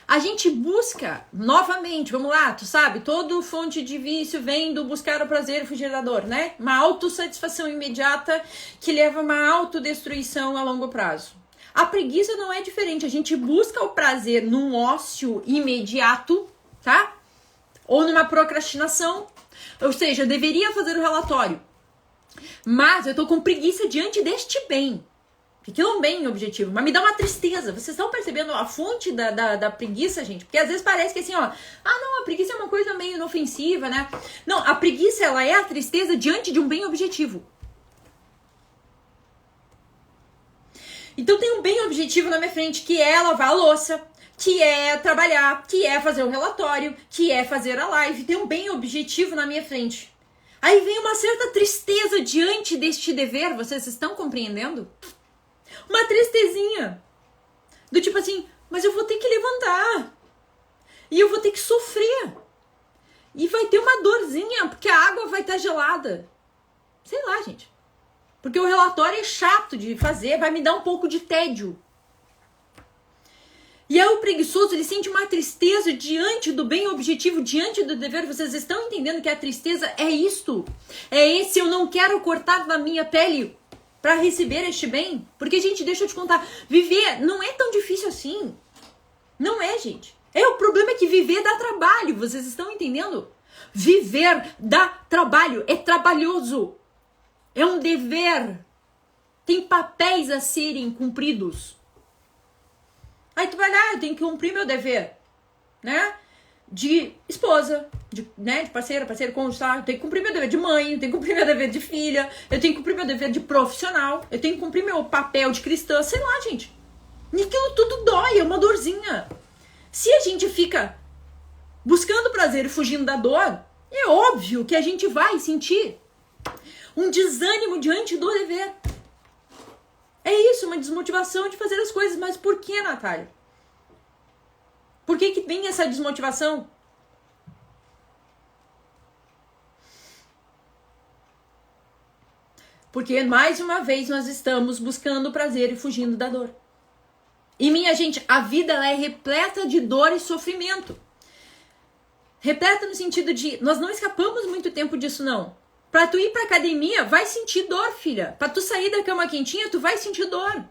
A gente busca, novamente, vamos lá, tu sabe, toda fonte de vício vem do buscar o prazer e fugir da dor, né? Uma autossatisfação imediata que leva a uma autodestruição a longo prazo. A preguiça não é diferente, a gente busca o prazer num ócio imediato, tá? Ou numa procrastinação, ou seja, eu deveria fazer o relatório, mas eu tô com preguiça diante deste bem. Aquilo é um bem objetivo, mas me dá uma tristeza. Vocês estão percebendo a fonte da preguiça, gente? Porque às vezes parece que assim, ó, não, a preguiça é uma coisa meio inofensiva, né? Não, a preguiça, ela é a tristeza diante de um bem objetivo. Então tem um bem objetivo na minha frente, que é lavar a louça, que é trabalhar, que é fazer o relatório, que é fazer a live. Tem um bem objetivo na minha frente. Aí vem uma certa tristeza diante deste dever, vocês estão compreendendo? Uma tristezinha. Do tipo assim, mas eu vou ter que levantar. E eu vou ter que sofrer. E vai ter uma dorzinha, porque a água vai estar gelada. Sei lá, gente. Porque o relatório é chato de fazer, vai me dar um pouco de tédio. E aí o preguiçoso, ele sente uma tristeza diante do bem objetivo, diante do dever. Vocês estão entendendo que a tristeza é isto? É esse eu não quero cortar da minha pele para receber este bem? Porque, gente, deixa eu te contar, viver não é tão difícil assim. Não é, gente. O problema é que viver dá trabalho, vocês estão entendendo? Viver dá trabalho, é trabalhoso. É um dever. Tem papéis a serem cumpridos. Aí tu vai lá, eu tenho que cumprir meu dever, né? De esposa, de parceira, cônjuge, eu tenho que cumprir meu dever de mãe, eu tenho que cumprir meu dever de filha, eu tenho que cumprir meu dever de profissional, eu tenho que cumprir meu papel de cristã, sei lá, gente. E aquilo tudo dói, é uma dorzinha. Se a gente fica buscando prazer e fugindo da dor, é óbvio que a gente vai sentir um desânimo diante do dever. É isso, uma desmotivação de fazer as coisas. Mas por que, Natália? Por que vem essa desmotivação? Porque, mais uma vez, nós estamos buscando prazer e fugindo da dor. E, minha gente, a vida ela é repleta de dor e sofrimento. Repleta no sentido de, nós não escapamos muito tempo disso, não. Pra tu ir pra academia, vai sentir dor, filha. Pra tu sair da cama quentinha, tu vai sentir dor.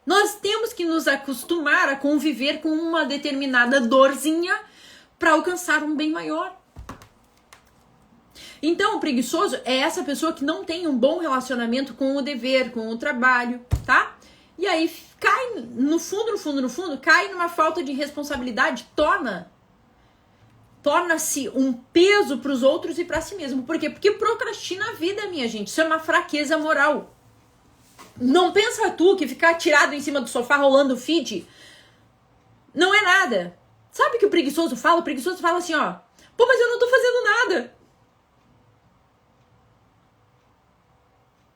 Nós temos que nos acostumar a conviver com uma determinada dorzinha pra alcançar um bem maior. Então, o preguiçoso é essa pessoa que não tem um bom relacionamento com o dever, com o trabalho, tá? E aí cai no fundo, cai numa falta de responsabilidade, torna-se um peso para os outros e para si mesmo. Por quê? Porque procrastina a vida, minha gente. Isso é uma fraqueza moral. Não pensa tu que ficar tirado em cima do sofá rolando o feed não é nada. Sabe o que o preguiçoso fala? O preguiçoso fala assim, ó. Pô, mas eu não tô fazendo nada.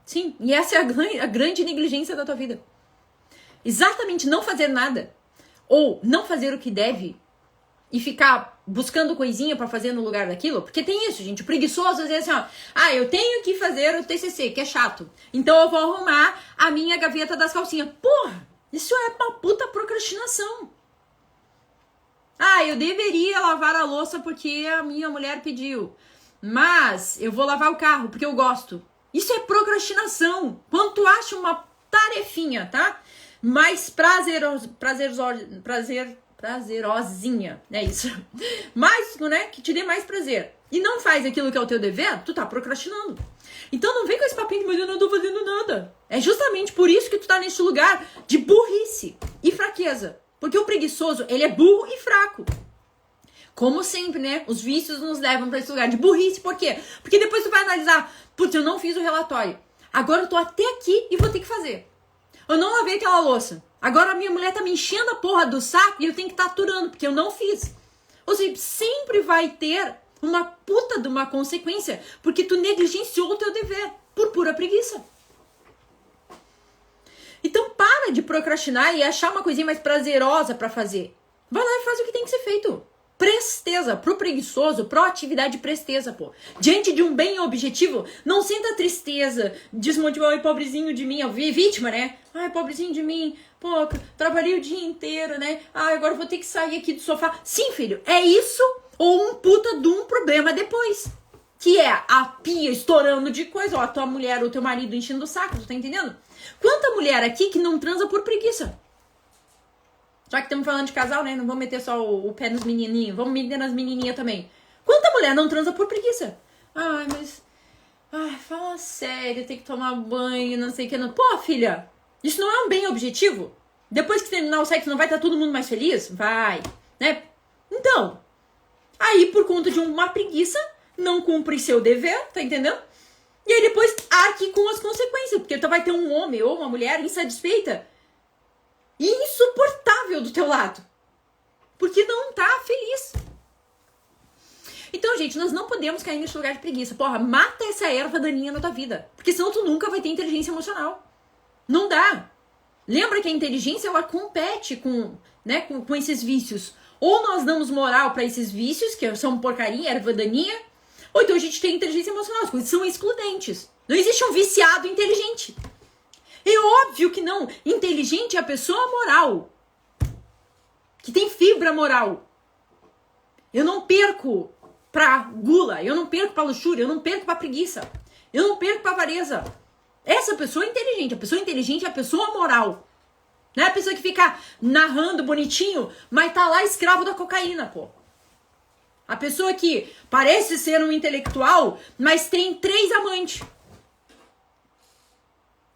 Sim, e essa é a grande negligência da tua vida. Exatamente, não fazer nada. Ou não fazer o que deve e ficar buscando coisinha pra fazer no lugar daquilo. Porque tem isso, gente. O preguiçoso às vezes assim, ó. Eu tenho que fazer o TCC, que é chato. Então eu vou arrumar a minha gaveta das calcinhas. Porra, isso é uma puta procrastinação. Ah, eu deveria lavar a louça porque a minha mulher pediu. Mas eu vou lavar o carro porque eu gosto. Isso é procrastinação. Quando tu acha uma tarefinha, tá? Mais prazerosinha. É isso. Mais, né? Que te dê mais prazer. E não faz aquilo que é o teu dever, tu tá procrastinando. Então não vem com esse papinho de, mas eu não tô fazendo nada. É justamente por isso que tu tá nesse lugar de burrice e fraqueza. Porque o preguiçoso, ele é burro e fraco. Como sempre, né? Os vícios nos levam pra esse lugar de burrice. Por quê? Porque depois tu vai analisar, putz, eu não fiz o relatório. Agora eu tô até aqui e vou ter que fazer. Eu não lavei aquela louça. Agora a minha mulher tá me enchendo a porra do saco e eu tenho que estar aturando, porque eu não fiz. Ou seja, sempre vai ter uma puta de uma consequência, porque tu negligenciou o teu dever por pura preguiça. Então para de procrastinar e achar uma coisinha mais prazerosa pra fazer. Vai lá e faz o que tem que ser feito. Presteza, pro preguiçoso, proatividade e presteza, pô. Diante de um bem objetivo, não sinta tristeza, desmotivar, ai, pobrezinho de mim, vítima, né? Ai, pobrezinho de mim, pô, trabalhei o dia inteiro, né? Ai, agora vou ter que sair aqui do sofá. Sim, filho, é isso ou um puta de um problema depois. Que é a pia estourando de coisa, ó, a tua mulher ou teu marido enchendo o saco, tu tá entendendo? Quanta mulher aqui que não transa por preguiça? Já que estamos falando de casal, né? Não vamos meter só o pé nos menininhos. Vamos meter nas menininhas também. Quanta mulher não transa por preguiça? Ai, mas... Ai, fala sério, tem que tomar banho, não sei o que. Não. Pô, filha, isso não é um bem objetivo? Depois que terminar o sexo, não vai estar todo mundo mais feliz? Vai, né? Então, aí por conta de uma preguiça, não cumpre seu dever, tá entendendo? E aí depois arque com as consequências. Porque tu vai ter um homem ou uma mulher insatisfeita e insuportável do teu lado. Porque não tá feliz. Então, gente, nós não podemos cair nesse lugar de preguiça. Porra, mata essa erva daninha na tua vida. Porque senão tu nunca vai ter inteligência emocional. Não dá. Lembra que a inteligência, ela compete com esses vícios. Ou nós damos moral pra esses vícios, que são porcaria, erva daninha. Ou então a gente tem inteligência emocional. As coisas são excludentes. Não existe um viciado inteligente. É óbvio que não. Inteligente é a pessoa moral. Que tem fibra moral. Eu não perco pra gula. Eu não perco pra luxúria. Eu não perco pra preguiça. Eu não perco pra avareza. Essa pessoa é inteligente. A pessoa inteligente é a pessoa moral. Não é a pessoa que fica narrando bonitinho, mas tá lá escravo da cocaína, pô. A pessoa que parece ser um intelectual, mas tem 3 amantes.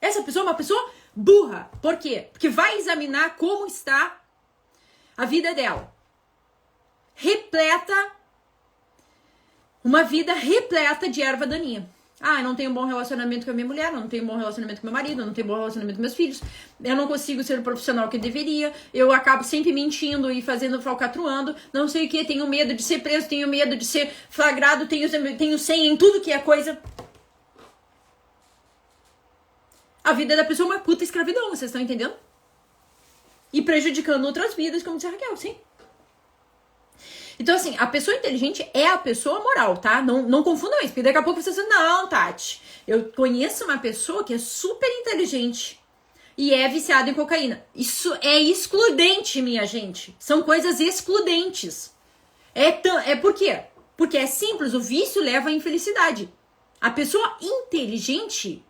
Essa pessoa é uma pessoa burra. Por quê? Porque vai examinar como está a vida dela. Uma vida repleta de erva daninha. Ah, eu não tenho um bom relacionamento com a minha mulher, eu não tenho um bom relacionamento com meu marido, eu não tenho um bom relacionamento com meus filhos, eu não consigo ser o profissional que eu deveria, eu acabo sempre mentindo e fazendo falcatruando, não sei o que, tenho medo de ser preso, tenho medo de ser flagrado, tenho senha em tudo que é coisa. A vida da pessoa é uma puta escravidão, vocês estão entendendo? E prejudicando outras vidas, como disse a Raquel, sim. Então, assim, a pessoa inteligente é a pessoa moral, tá? Não confundam isso, porque daqui a pouco vocês dizem, não, Tati, eu conheço uma pessoa que é super inteligente e é viciada em cocaína. Isso é excludente, minha gente. São coisas excludentes. Por quê? Porque é simples, o vício leva à infelicidade. A pessoa inteligente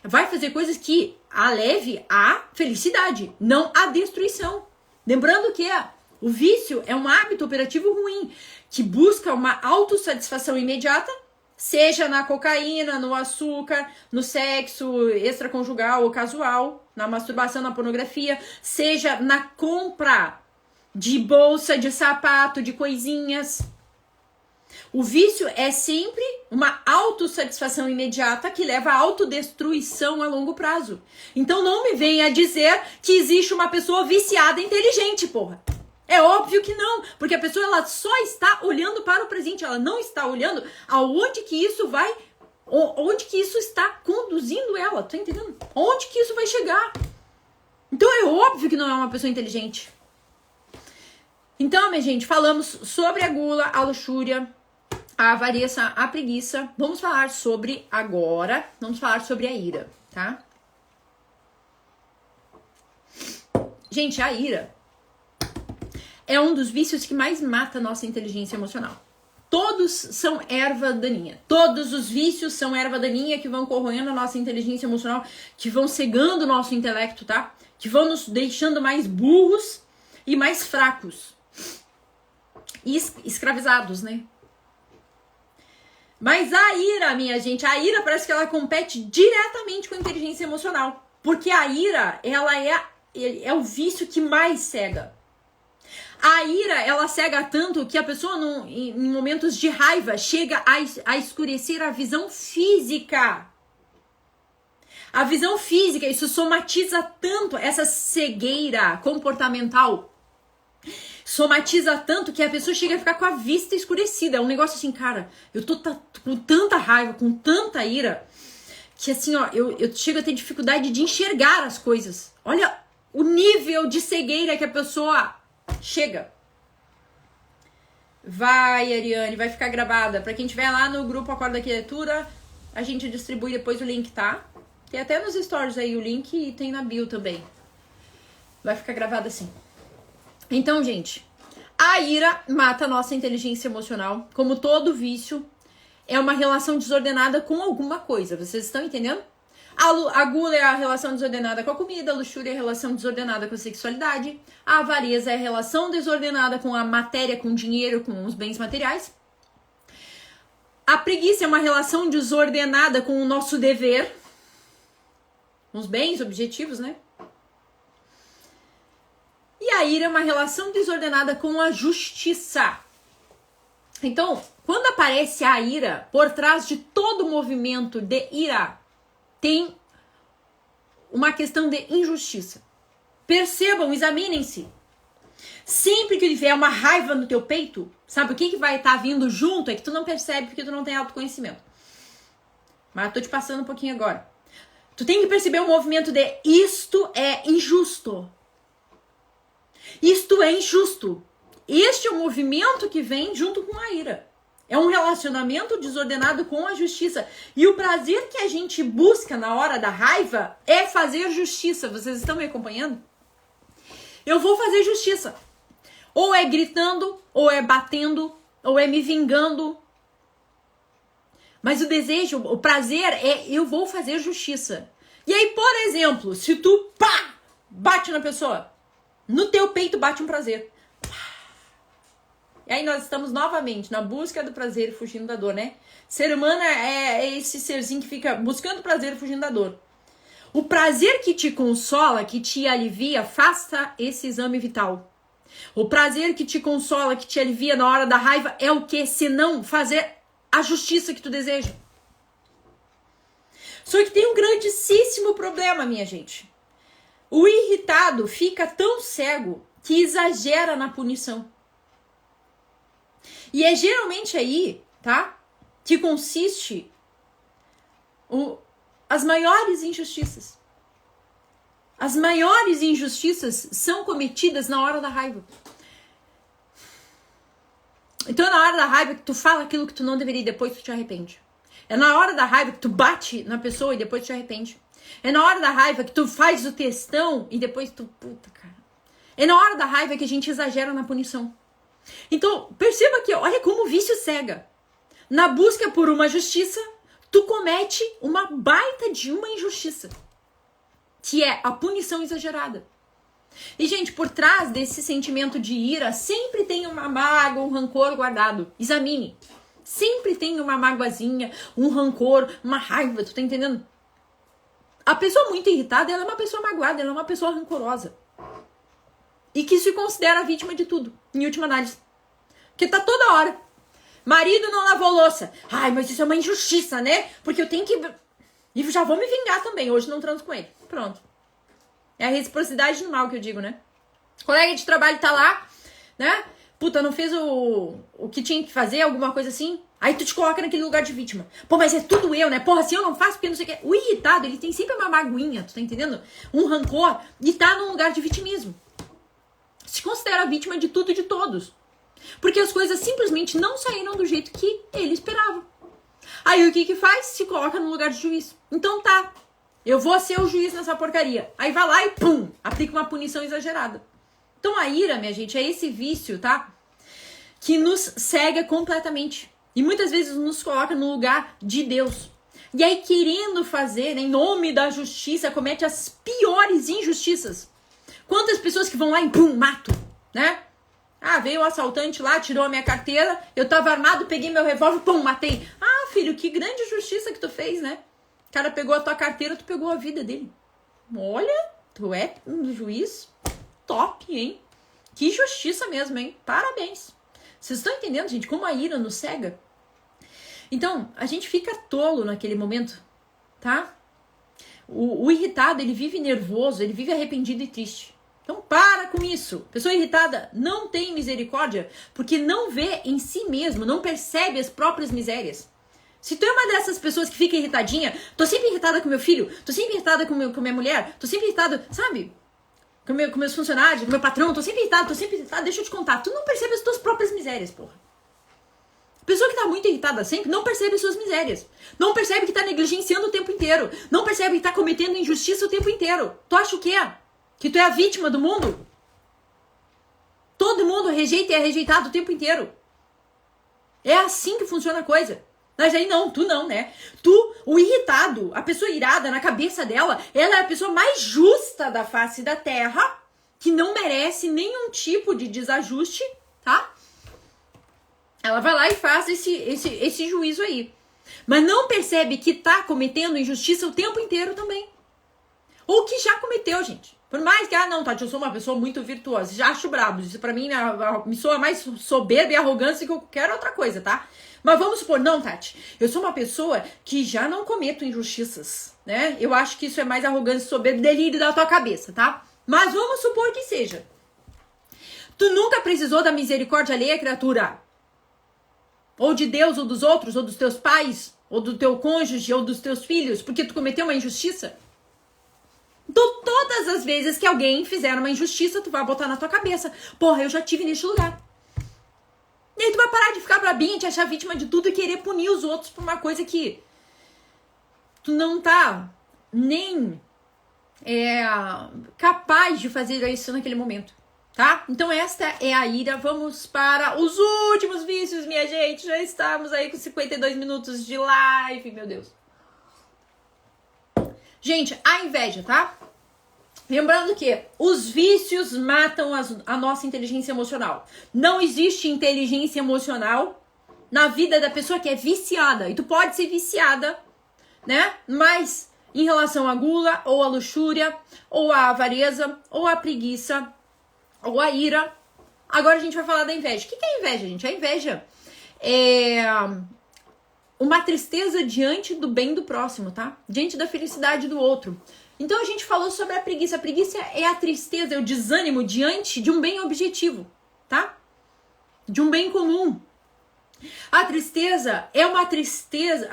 vai fazer coisas que a leve à felicidade, não à destruição. Lembrando que o vício é um hábito operativo ruim, que busca uma autossatisfação imediata, seja na cocaína, no açúcar, no sexo extraconjugal ou casual, na masturbação, na pornografia, seja na compra de bolsa, de sapato, de coisinhas. O vício é sempre uma autossatisfação imediata que leva à autodestruição a longo prazo. Então não me venha dizer que existe uma pessoa viciada inteligente, porra. É óbvio que não, porque a pessoa ela só está olhando para o presente, ela não está olhando aonde que isso vai, onde que isso está conduzindo ela, tá entendendo? Onde que isso vai chegar? Então é óbvio que não é uma pessoa inteligente. Então, minha gente, falamos sobre a gula, a luxúria, a avareza, a preguiça. Vamos falar sobre a ira, tá? Gente, a ira, é um dos vícios que mais mata a nossa inteligência emocional. Todos são erva daninha. Todos os vícios são erva daninha que vão corroendo a nossa inteligência emocional, que vão cegando o nosso intelecto, tá? Que vão nos deixando mais burros e mais fracos. E escravizados, né? Mas a ira, minha gente, a ira parece que ela compete diretamente com a inteligência emocional. Porque a ira, ela é o vício que mais cega. A ira, ela cega tanto que a pessoa, em momentos de raiva, chega a escurecer a visão física. A visão física, isso somatiza tanto, essa cegueira comportamental. Somatiza tanto que a pessoa chega a ficar com a vista escurecida. É um negócio assim, cara, eu tô com tanta raiva, com tanta ira, que assim, ó, eu chego a ter dificuldade de enxergar as coisas. Olha o nível de cegueira que a pessoa chega. Vai, Ariane, vai ficar gravada. Pra quem tiver lá no grupo Acorda Arquitetura, a gente distribui depois o link, tá? Tem até nos stories aí o link e tem na bio também. Vai ficar gravada assim. Então, gente, a ira mata a nossa inteligência emocional. Como todo vício, é uma relação desordenada com alguma coisa. Vocês estão entendendo? A gula é a relação desordenada com a comida, a luxúria é a relação desordenada com a sexualidade, a avareza é a relação desordenada com a matéria, com o dinheiro, com os bens materiais. A preguiça é uma relação desordenada com o nosso dever, com os bens, objetivos, né? E a ira é uma relação desordenada com a justiça. Então, quando aparece a ira, por trás de todo movimento de ira, tem uma questão de injustiça. Percebam, examinem-se. Sempre que tiver uma raiva no teu peito, sabe o que vai estar vindo junto? É que tu não percebe porque tu não tem autoconhecimento. Mas eu tô te passando um pouquinho agora. Tu tem que perceber o movimento de isto é injusto. Isto é injusto. Este é o movimento que vem junto com a ira. É um relacionamento desordenado com a justiça. E o prazer que a gente busca na hora da raiva é fazer justiça. Vocês estão me acompanhando? Eu vou fazer justiça. Ou é gritando, ou é batendo, ou é me vingando. Mas o desejo, o prazer é eu vou fazer justiça. E aí, por exemplo, se tu bate na pessoa, no teu peito bate um prazer. E aí nós estamos novamente na busca do prazer e fugindo da dor, né? Ser humano é esse serzinho que fica buscando prazer e fugindo da dor. O prazer que te consola, que te alivia, faça esse exame vital. O prazer que te consola, que te alivia na hora da raiva é o que? Se não fazer a justiça que tu deseja. Só que tem um grandíssimo problema, minha gente. O irritado fica tão cego que exagera na punição. E é geralmente aí, tá? Que consiste as maiores injustiças. As maiores injustiças são cometidas na hora da raiva. Então é na hora da raiva que tu fala aquilo que tu não deveria e depois tu te arrepende. É na hora da raiva que tu bate na pessoa e depois tu te arrepende. É na hora da raiva que tu faz o textão e depois tu... Puta, cara. É na hora da raiva que a gente exagera na punição. Então, perceba que, olha como o vício cega. Na busca por uma justiça, tu comete uma baita de uma injustiça. Que é a punição exagerada. E, gente, por trás desse sentimento de ira, sempre tem uma mágoa, um rancor guardado. Examine. Sempre tem uma mágoazinha, um rancor, uma raiva, tu tá entendendo? A pessoa muito irritada, ela é uma pessoa magoada, ela é uma pessoa rancorosa. E que se considera vítima de tudo, em última análise. Porque tá toda hora. Marido não lavou louça. Ai, mas isso é uma injustiça, né? Porque eu tenho que... E já vou me vingar também. Hoje não transo com ele. Pronto. É a reciprocidade do mal que eu digo, né? Colega de trabalho tá lá, né? Puta, não fez o que tinha que fazer, alguma coisa assim. Aí tu te coloca naquele lugar de vítima. Pô, mas é tudo eu, né? Porra, se eu não faço, porque não sei o que. O irritado, ele tem sempre uma magoinha, tu tá entendendo? Um rancor. E tá num lugar de vitimismo. Se considera vítima de tudo e de todos. Porque as coisas simplesmente não saíram do jeito que ele esperava. Aí o que faz? Se coloca no lugar de juiz. Então tá, eu vou ser o juiz nessa porcaria. Aí vai lá e pum, aplica uma punição exagerada. Então a ira, minha gente, é esse vício, tá? Que nos cega completamente. E muitas vezes nos coloca no lugar de Deus. E aí, querendo fazer, né, em nome da justiça, comete as piores injustiças. Quantas pessoas que vão lá e pum, mato, né? Ah, veio o assaltante lá, tirou a minha carteira, eu tava armado, peguei meu revólver, pum, matei. Ah, filho, que grande justiça que tu fez, né? O cara pegou a tua carteira, tu pegou a vida dele. Olha, tu é um juiz top, hein? Que justiça mesmo, hein? Parabéns. Vocês estão entendendo, gente, como a ira nos cega? Então, a gente fica tolo naquele momento, tá? O irritado, ele vive nervoso, ele vive arrependido e triste. Então, para com isso. Pessoa irritada não tem misericórdia porque não vê em si mesmo, não percebe as próprias misérias. Se tu é uma dessas pessoas que fica irritadinha, tô sempre irritada com meu filho, tô sempre irritada com minha mulher, tô sempre irritada, sabe? Com meus funcionários, com meu patrão, tô sempre irritada, deixa eu te contar. Tu não percebe as tuas próprias misérias, porra. Pessoa que tá muito irritada sempre não percebe suas misérias. Não percebe que tá negligenciando o tempo inteiro. Não percebe que tá cometendo injustiça o tempo inteiro. Tu acha o quê? Que tu é a vítima do mundo? Todo mundo rejeita e é rejeitado o tempo inteiro. É assim que funciona a coisa. Mas aí não, tu não, né? Tu, o irritado, a pessoa irada na cabeça dela, ela é a pessoa mais justa da face da terra, que não merece nenhum tipo de desajuste, tá? Ela vai lá e faz esse juízo aí. Mas não percebe que tá cometendo injustiça o tempo inteiro também. Ou que já cometeu, gente. Por mais que, não, Tati, eu sou uma pessoa muito virtuosa. Já acho brabo. Isso pra mim me soa mais soberba e arrogância que qualquer outra coisa, tá? Mas vamos supor, não, Tati, eu sou uma pessoa que já não cometo injustiças, né? Eu acho que isso é mais arrogância, soberba, delírio da tua cabeça, tá? Mas vamos supor que seja. Tu nunca precisou da misericórdia alheia, criatura? Ou de Deus, ou dos outros, ou dos teus pais, ou do teu cônjuge, ou dos teus filhos, porque tu cometeu uma injustiça? Então, todas as vezes que alguém fizer uma injustiça, tu vai botar na tua cabeça. Porra, eu já tive neste lugar. E aí tu vai parar de ficar brabinha, te achar vítima de tudo e querer punir os outros por uma coisa que tu não tá nem capaz de fazer isso naquele momento. Tá? Então esta é a ira. Vamos para os últimos vícios, minha gente. Já estamos aí com 52 minutos de live, meu Deus. Gente, a inveja, tá? Lembrando que os vícios matam a nossa inteligência emocional. Não existe inteligência emocional na vida da pessoa que é viciada. E tu pode ser viciada, né? Mas em relação à gula, ou à luxúria, ou à avareza, ou à preguiça, ou a ira. Agora a gente vai falar da inveja. O que é inveja, gente? A inveja é uma tristeza diante do bem do próximo, tá? Diante da felicidade do outro. Então a gente falou sobre a preguiça. A preguiça é a tristeza, é o desânimo diante de um bem objetivo, tá? De um bem comum. A tristeza é uma tristeza...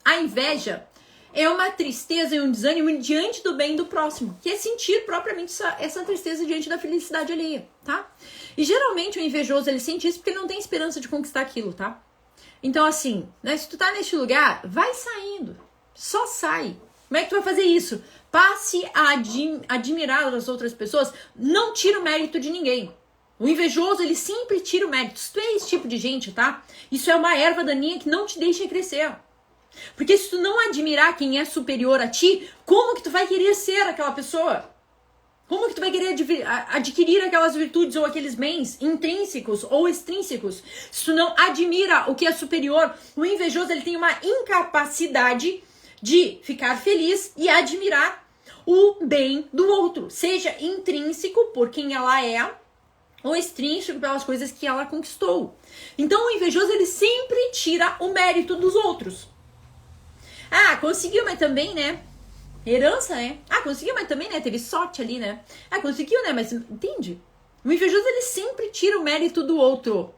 A inveja é uma tristeza e um desânimo diante do bem do próximo, que é sentir propriamente essa tristeza diante da felicidade alheia, tá? E geralmente o invejoso, ele sente isso porque ele não tem esperança de conquistar aquilo, tá? Então assim, né, se tu tá neste lugar, vai saindo, só sai. Como é que tu vai fazer isso? Passe a admirar as outras pessoas, não tira o mérito de ninguém. O invejoso, ele sempre tira o mérito. Se tu é esse tipo de gente, tá? Isso é uma erva daninha que não te deixa crescer. Porque se tu não admirar quem é superior a ti, como que tu vai querer ser aquela pessoa? Como que tu vai querer adquirir aquelas virtudes ou aqueles bens intrínsecos ou extrínsecos? Se tu não admira o que é superior, o invejoso, ele tem uma incapacidade de ficar feliz e admirar o bem do outro. Seja intrínseco por quem ela é, ou extrínseco pelas coisas que ela conquistou. Então o invejoso, ele sempre tira o mérito dos outros. Ah, conseguiu, mas também, né? Herança, né? Ah, conseguiu, mas também, né? Teve sorte ali, né? Ah, conseguiu, né? Mas, entende? O invejoso, ele sempre tira o mérito do outro.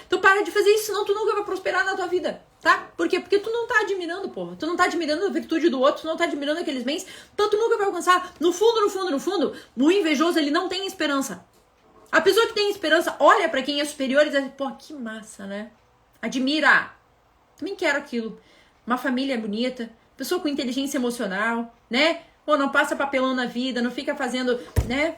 Então para de fazer isso, senão tu nunca vai prosperar na tua vida, tá? Por quê? Porque tu não tá admirando, porra. Tu não tá admirando a virtude do outro, tu não tá admirando aqueles bens, então tu nunca vai alcançar. No fundo, o invejoso, ele não tem esperança. A pessoa que tem esperança olha pra quem é superior e diz, pô, que massa, né? Admira. Também quero aquilo. Uma família bonita, pessoa com inteligência emocional, né? Ou não passa papelão na vida, não fica fazendo, né?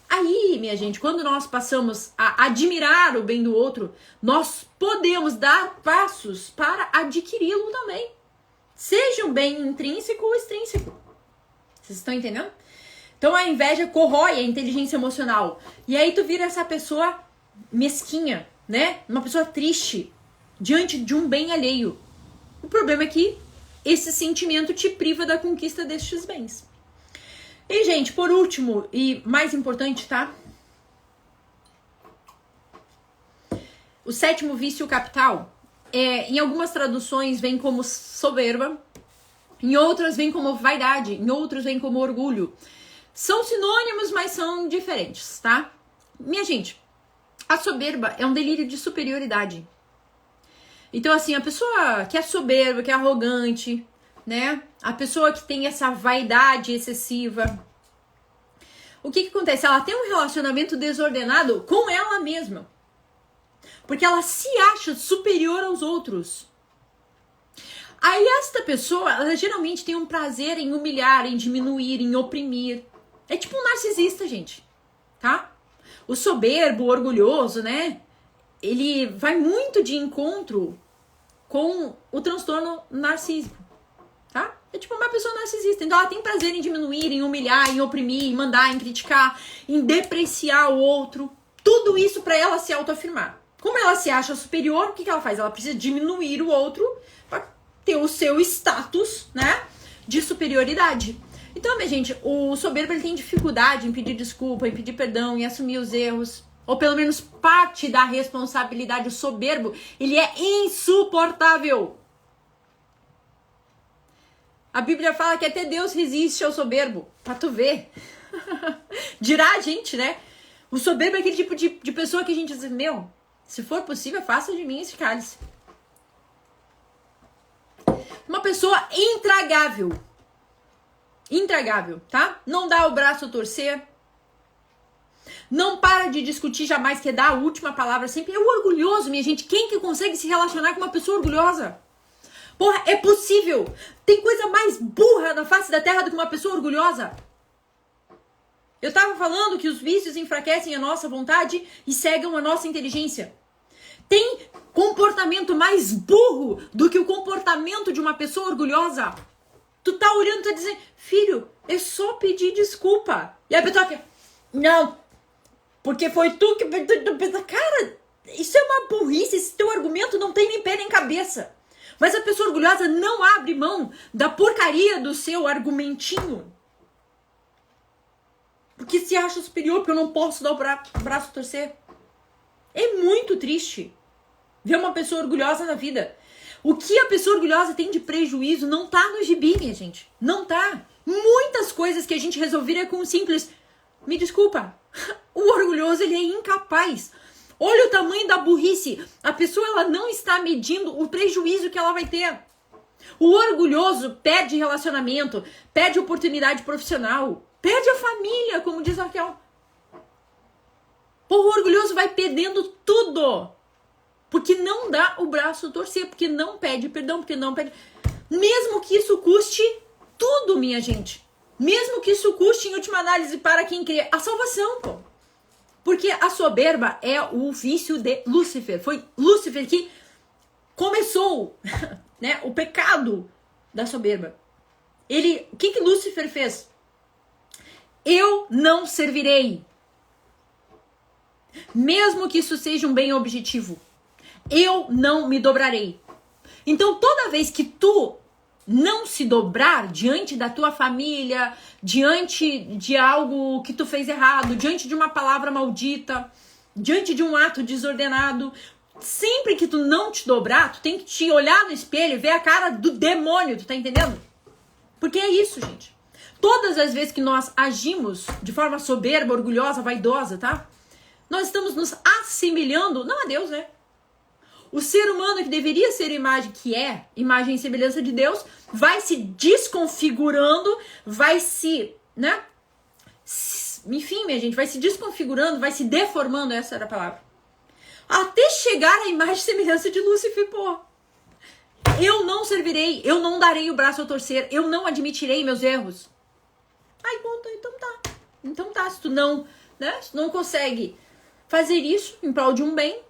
Aí, minha gente, quando nós passamos a admirar o bem do outro, nós podemos dar passos para adquiri-lo também. Seja um bem intrínseco ou extrínseco. Vocês estão entendendo? Então a inveja corrói a inteligência emocional. E aí tu vira essa pessoa mesquinha, né? Uma pessoa triste diante de um bem alheio. O problema é que esse sentimento te priva da conquista destes bens. E, gente, por último e mais importante, tá? O 7º vício capital, em algumas traduções vem como soberba, em outras vem como vaidade, em outras vem como orgulho. São sinônimos, mas são diferentes, tá? Minha gente, a soberba é um delírio de superioridade. Então, assim, a pessoa que é soberba, que é arrogante, né? A pessoa que tem essa vaidade excessiva. O que acontece? Ela tem um relacionamento desordenado com ela mesma. Porque ela se acha superior aos outros. Aí esta pessoa, ela geralmente tem um prazer em humilhar, em diminuir, em oprimir. É tipo um narcisista, gente. Tá? O soberbo, o orgulhoso, né? Ele vai muito de encontro com o transtorno narcísico, tá? É tipo uma pessoa narcisista. Então ela tem prazer em diminuir, em humilhar, em oprimir, em mandar, em criticar, em depreciar o outro. Tudo isso para ela se autoafirmar. Como ela se acha superior, o que ela faz? Ela precisa diminuir o outro para ter o seu status, né, de superioridade. Então, minha gente, o soberbo ele tem dificuldade em pedir desculpa, em pedir perdão, em assumir os erros. Ou pelo menos parte da responsabilidade. O soberbo, ele é insuportável. A Bíblia fala que até Deus resiste ao soberbo. Pra tu ver. Dirá a gente, né? O soberbo é aquele tipo de pessoa que a gente diz, meu, se for possível, faça de mim esse cálice. Uma pessoa intragável. Intragável, tá? Não dá o braço a torcer. Não para de discutir jamais, quer dar a última palavra sempre. É o orgulhoso, minha gente. Quem que consegue se relacionar com uma pessoa orgulhosa? Porra, é possível. Tem coisa mais burra na face da terra do que uma pessoa orgulhosa. Eu tava falando que os vícios enfraquecem a nossa vontade e cegam a nossa inteligência. Tem comportamento mais burro do que o comportamento de uma pessoa orgulhosa? Tu tá olhando e tá dizendo, filho, é só pedir desculpa. E a pessoa fica, não, porque foi tu que... Cara, isso é uma burrice, esse teu argumento não tem nem pé nem cabeça. Mas a pessoa orgulhosa não abre mão da porcaria do seu argumentinho. Porque se acha superior, porque eu não posso dar o braço a torcer. É muito triste ver uma pessoa orgulhosa na vida. O que a pessoa orgulhosa tem de prejuízo não tá no gibi, minha gente. Não tá. Muitas coisas que a gente resolveria com um simples, me desculpa. O orgulhoso, ele é incapaz. Olha o tamanho da burrice. A pessoa, ela não está medindo o prejuízo que ela vai ter. O orgulhoso perde relacionamento, perde oportunidade profissional, perde a família, como diz a Raquel. O orgulhoso vai perdendo tudo. Porque não dá o braço a torcer, porque não pede perdão, porque não pede... Mesmo que isso custe tudo, minha gente. Mesmo que isso custe, em última análise, para quem crê, a salvação, pô. Porque a soberba é o vício de Lúcifer. Foi Lúcifer que começou, né, o pecado da soberba. O que Lúcifer fez? Eu não servirei. Mesmo que isso seja um bem objetivo. Eu não me dobrarei. Então, toda vez que tu não se dobrar diante da tua família, diante de algo que tu fez errado, diante de uma palavra maldita, diante de um ato desordenado, sempre que tu não te dobrar, tu tem que te olhar no espelho e ver a cara do demônio, tu tá entendendo? Porque é isso, gente. Todas as vezes que nós agimos de forma soberba, orgulhosa, vaidosa, tá? Nós estamos nos assemelhando, não a Deus, né? O ser humano que deveria ser imagem, que é imagem e semelhança de Deus, vai se desconfigurando, vai se, né? Enfim, minha gente, vai se desconfigurando, vai se deformando, essa era a palavra. Até chegar à imagem e semelhança de Lúcifer, pô. Eu não servirei, eu não darei o braço a torcer, eu não admitirei meus erros. Ai, conta, então tá. Então tá, se tu não, né, se tu não consegue fazer isso em prol de um bem,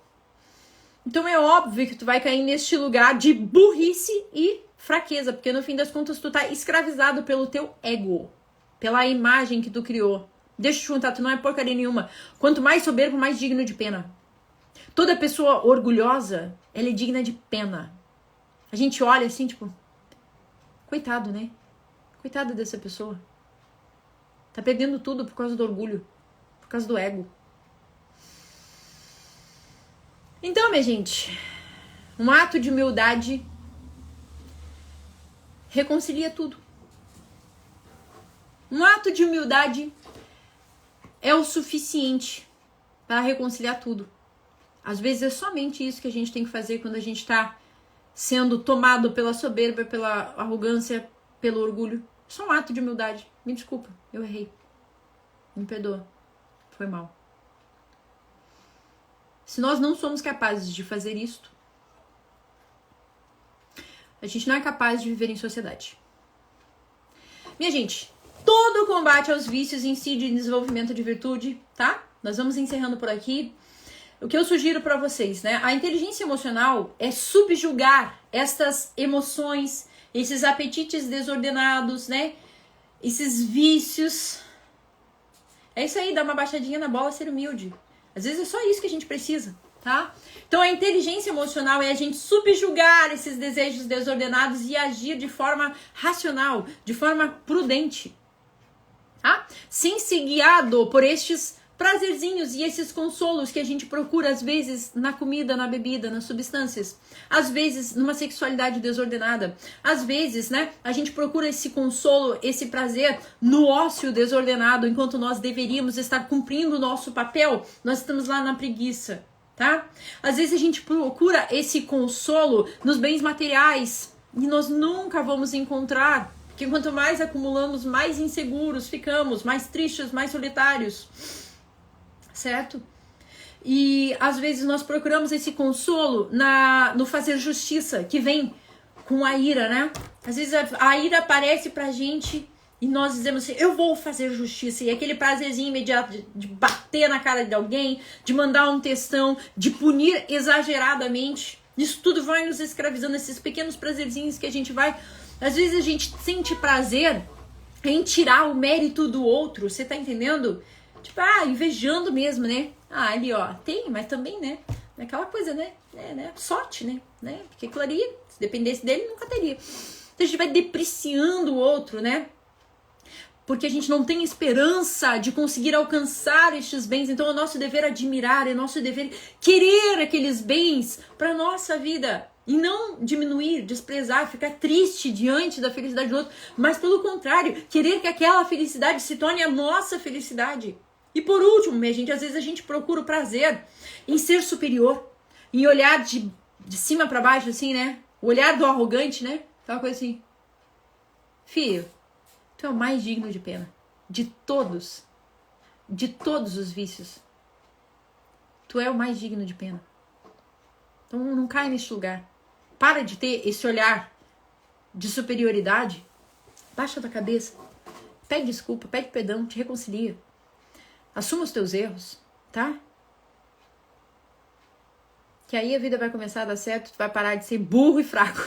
então é óbvio que tu vai cair neste lugar de burrice e fraqueza, porque no fim das contas tu tá escravizado pelo teu ego, pela imagem que tu criou. Deixa eu te contar, tu não é porcaria nenhuma. Quanto mais soberbo, mais digno de pena. Toda pessoa orgulhosa, ela é digna de pena. A gente olha assim, tipo, coitado, né? Coitado dessa pessoa. Tá perdendo tudo por causa do orgulho, por causa do ego. Então, minha gente, um ato de humildade reconcilia tudo. Um ato de humildade é o suficiente para reconciliar tudo. Às vezes é somente isso que a gente tem que fazer quando a gente está sendo tomado pela soberba, pela arrogância, pelo orgulho. Só um ato de humildade. Me desculpa, eu errei. Me perdoa. Foi mal. Se nós não somos capazes de fazer isto, a gente não é capaz de viver em sociedade. Minha gente, todo o combate aos vícios incide em desenvolvimento de virtude, tá? Nós vamos encerrando por aqui. O que eu sugiro para vocês, né? A inteligência emocional é subjugar estas emoções, esses apetites desordenados, né? Esses vícios. É isso aí, dar uma baixadinha na bola, ser humilde. Às vezes é só isso que a gente precisa, tá? Então a inteligência emocional é a gente subjugar esses desejos desordenados e agir de forma racional, de forma prudente, tá? Sem ser guiado por estes prazerzinhos e esses consolos que a gente procura às vezes na comida, na bebida, nas substâncias, às vezes numa sexualidade desordenada, às vezes, né, a gente procura esse consolo, esse prazer no ócio desordenado, enquanto nós deveríamos estar cumprindo o nosso papel, nós estamos lá na preguiça, tá? Às vezes a gente procura esse consolo nos bens materiais e nós nunca vamos encontrar, porque quanto mais acumulamos, mais inseguros ficamos, mais tristes, mais solitários. Certo? E às vezes nós procuramos esse consolo no fazer justiça, que vem com a ira, né? Às vezes a ira aparece pra gente e nós dizemos assim, eu vou fazer justiça. E aquele prazerzinho imediato de bater na cara de alguém, de mandar um textão, de punir exageradamente. Isso tudo vai nos escravizando, esses pequenos prazerzinhos que a gente vai... Às vezes a gente sente prazer em tirar o mérito do outro, você tá entendendo? Tipo, invejando mesmo, né? Ali, ó, tem, mas também, né? Aquela coisa, né? Sorte, né? Porque aquilo ali, se dependesse dele, nunca teria. Então a gente vai depreciando o outro, né? Porque a gente não tem esperança de conseguir alcançar estes bens. Então é nosso dever admirar, é nosso dever querer aqueles bens para nossa vida. E não diminuir, desprezar, ficar triste diante da felicidade do outro. Mas pelo contrário, querer que aquela felicidade se torne a nossa felicidade. E por último, minha gente, às vezes a gente procura o prazer em ser superior, em olhar de cima para baixo, assim, né? O olhar do arrogante, né? Aquela coisa assim. Filho, tu é o mais digno de pena. De todos os vícios. Tu é o mais digno de pena. Então não cai neste lugar. Para de ter esse olhar de superioridade. Baixa da cabeça. Pede desculpa, pede perdão, te reconcilia. Assuma os teus erros, tá? Que aí a vida vai começar a dar certo, tu vai parar de ser burro e fraco.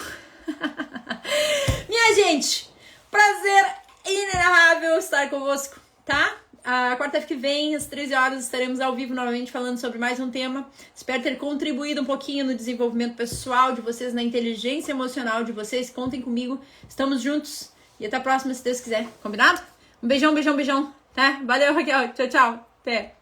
Minha gente, prazer inenarrável estar convosco, tá? A quarta-feira que vem, às 13 horas, estaremos ao vivo novamente falando sobre mais um tema. Espero ter contribuído um pouquinho no desenvolvimento pessoal de vocês, na inteligência emocional de vocês. Contem comigo, estamos juntos e até a próxima, se Deus quiser. Combinado? Um beijão, beijão, beijão. Tá? Valeu, Raquel. Tchau, tchau. Até.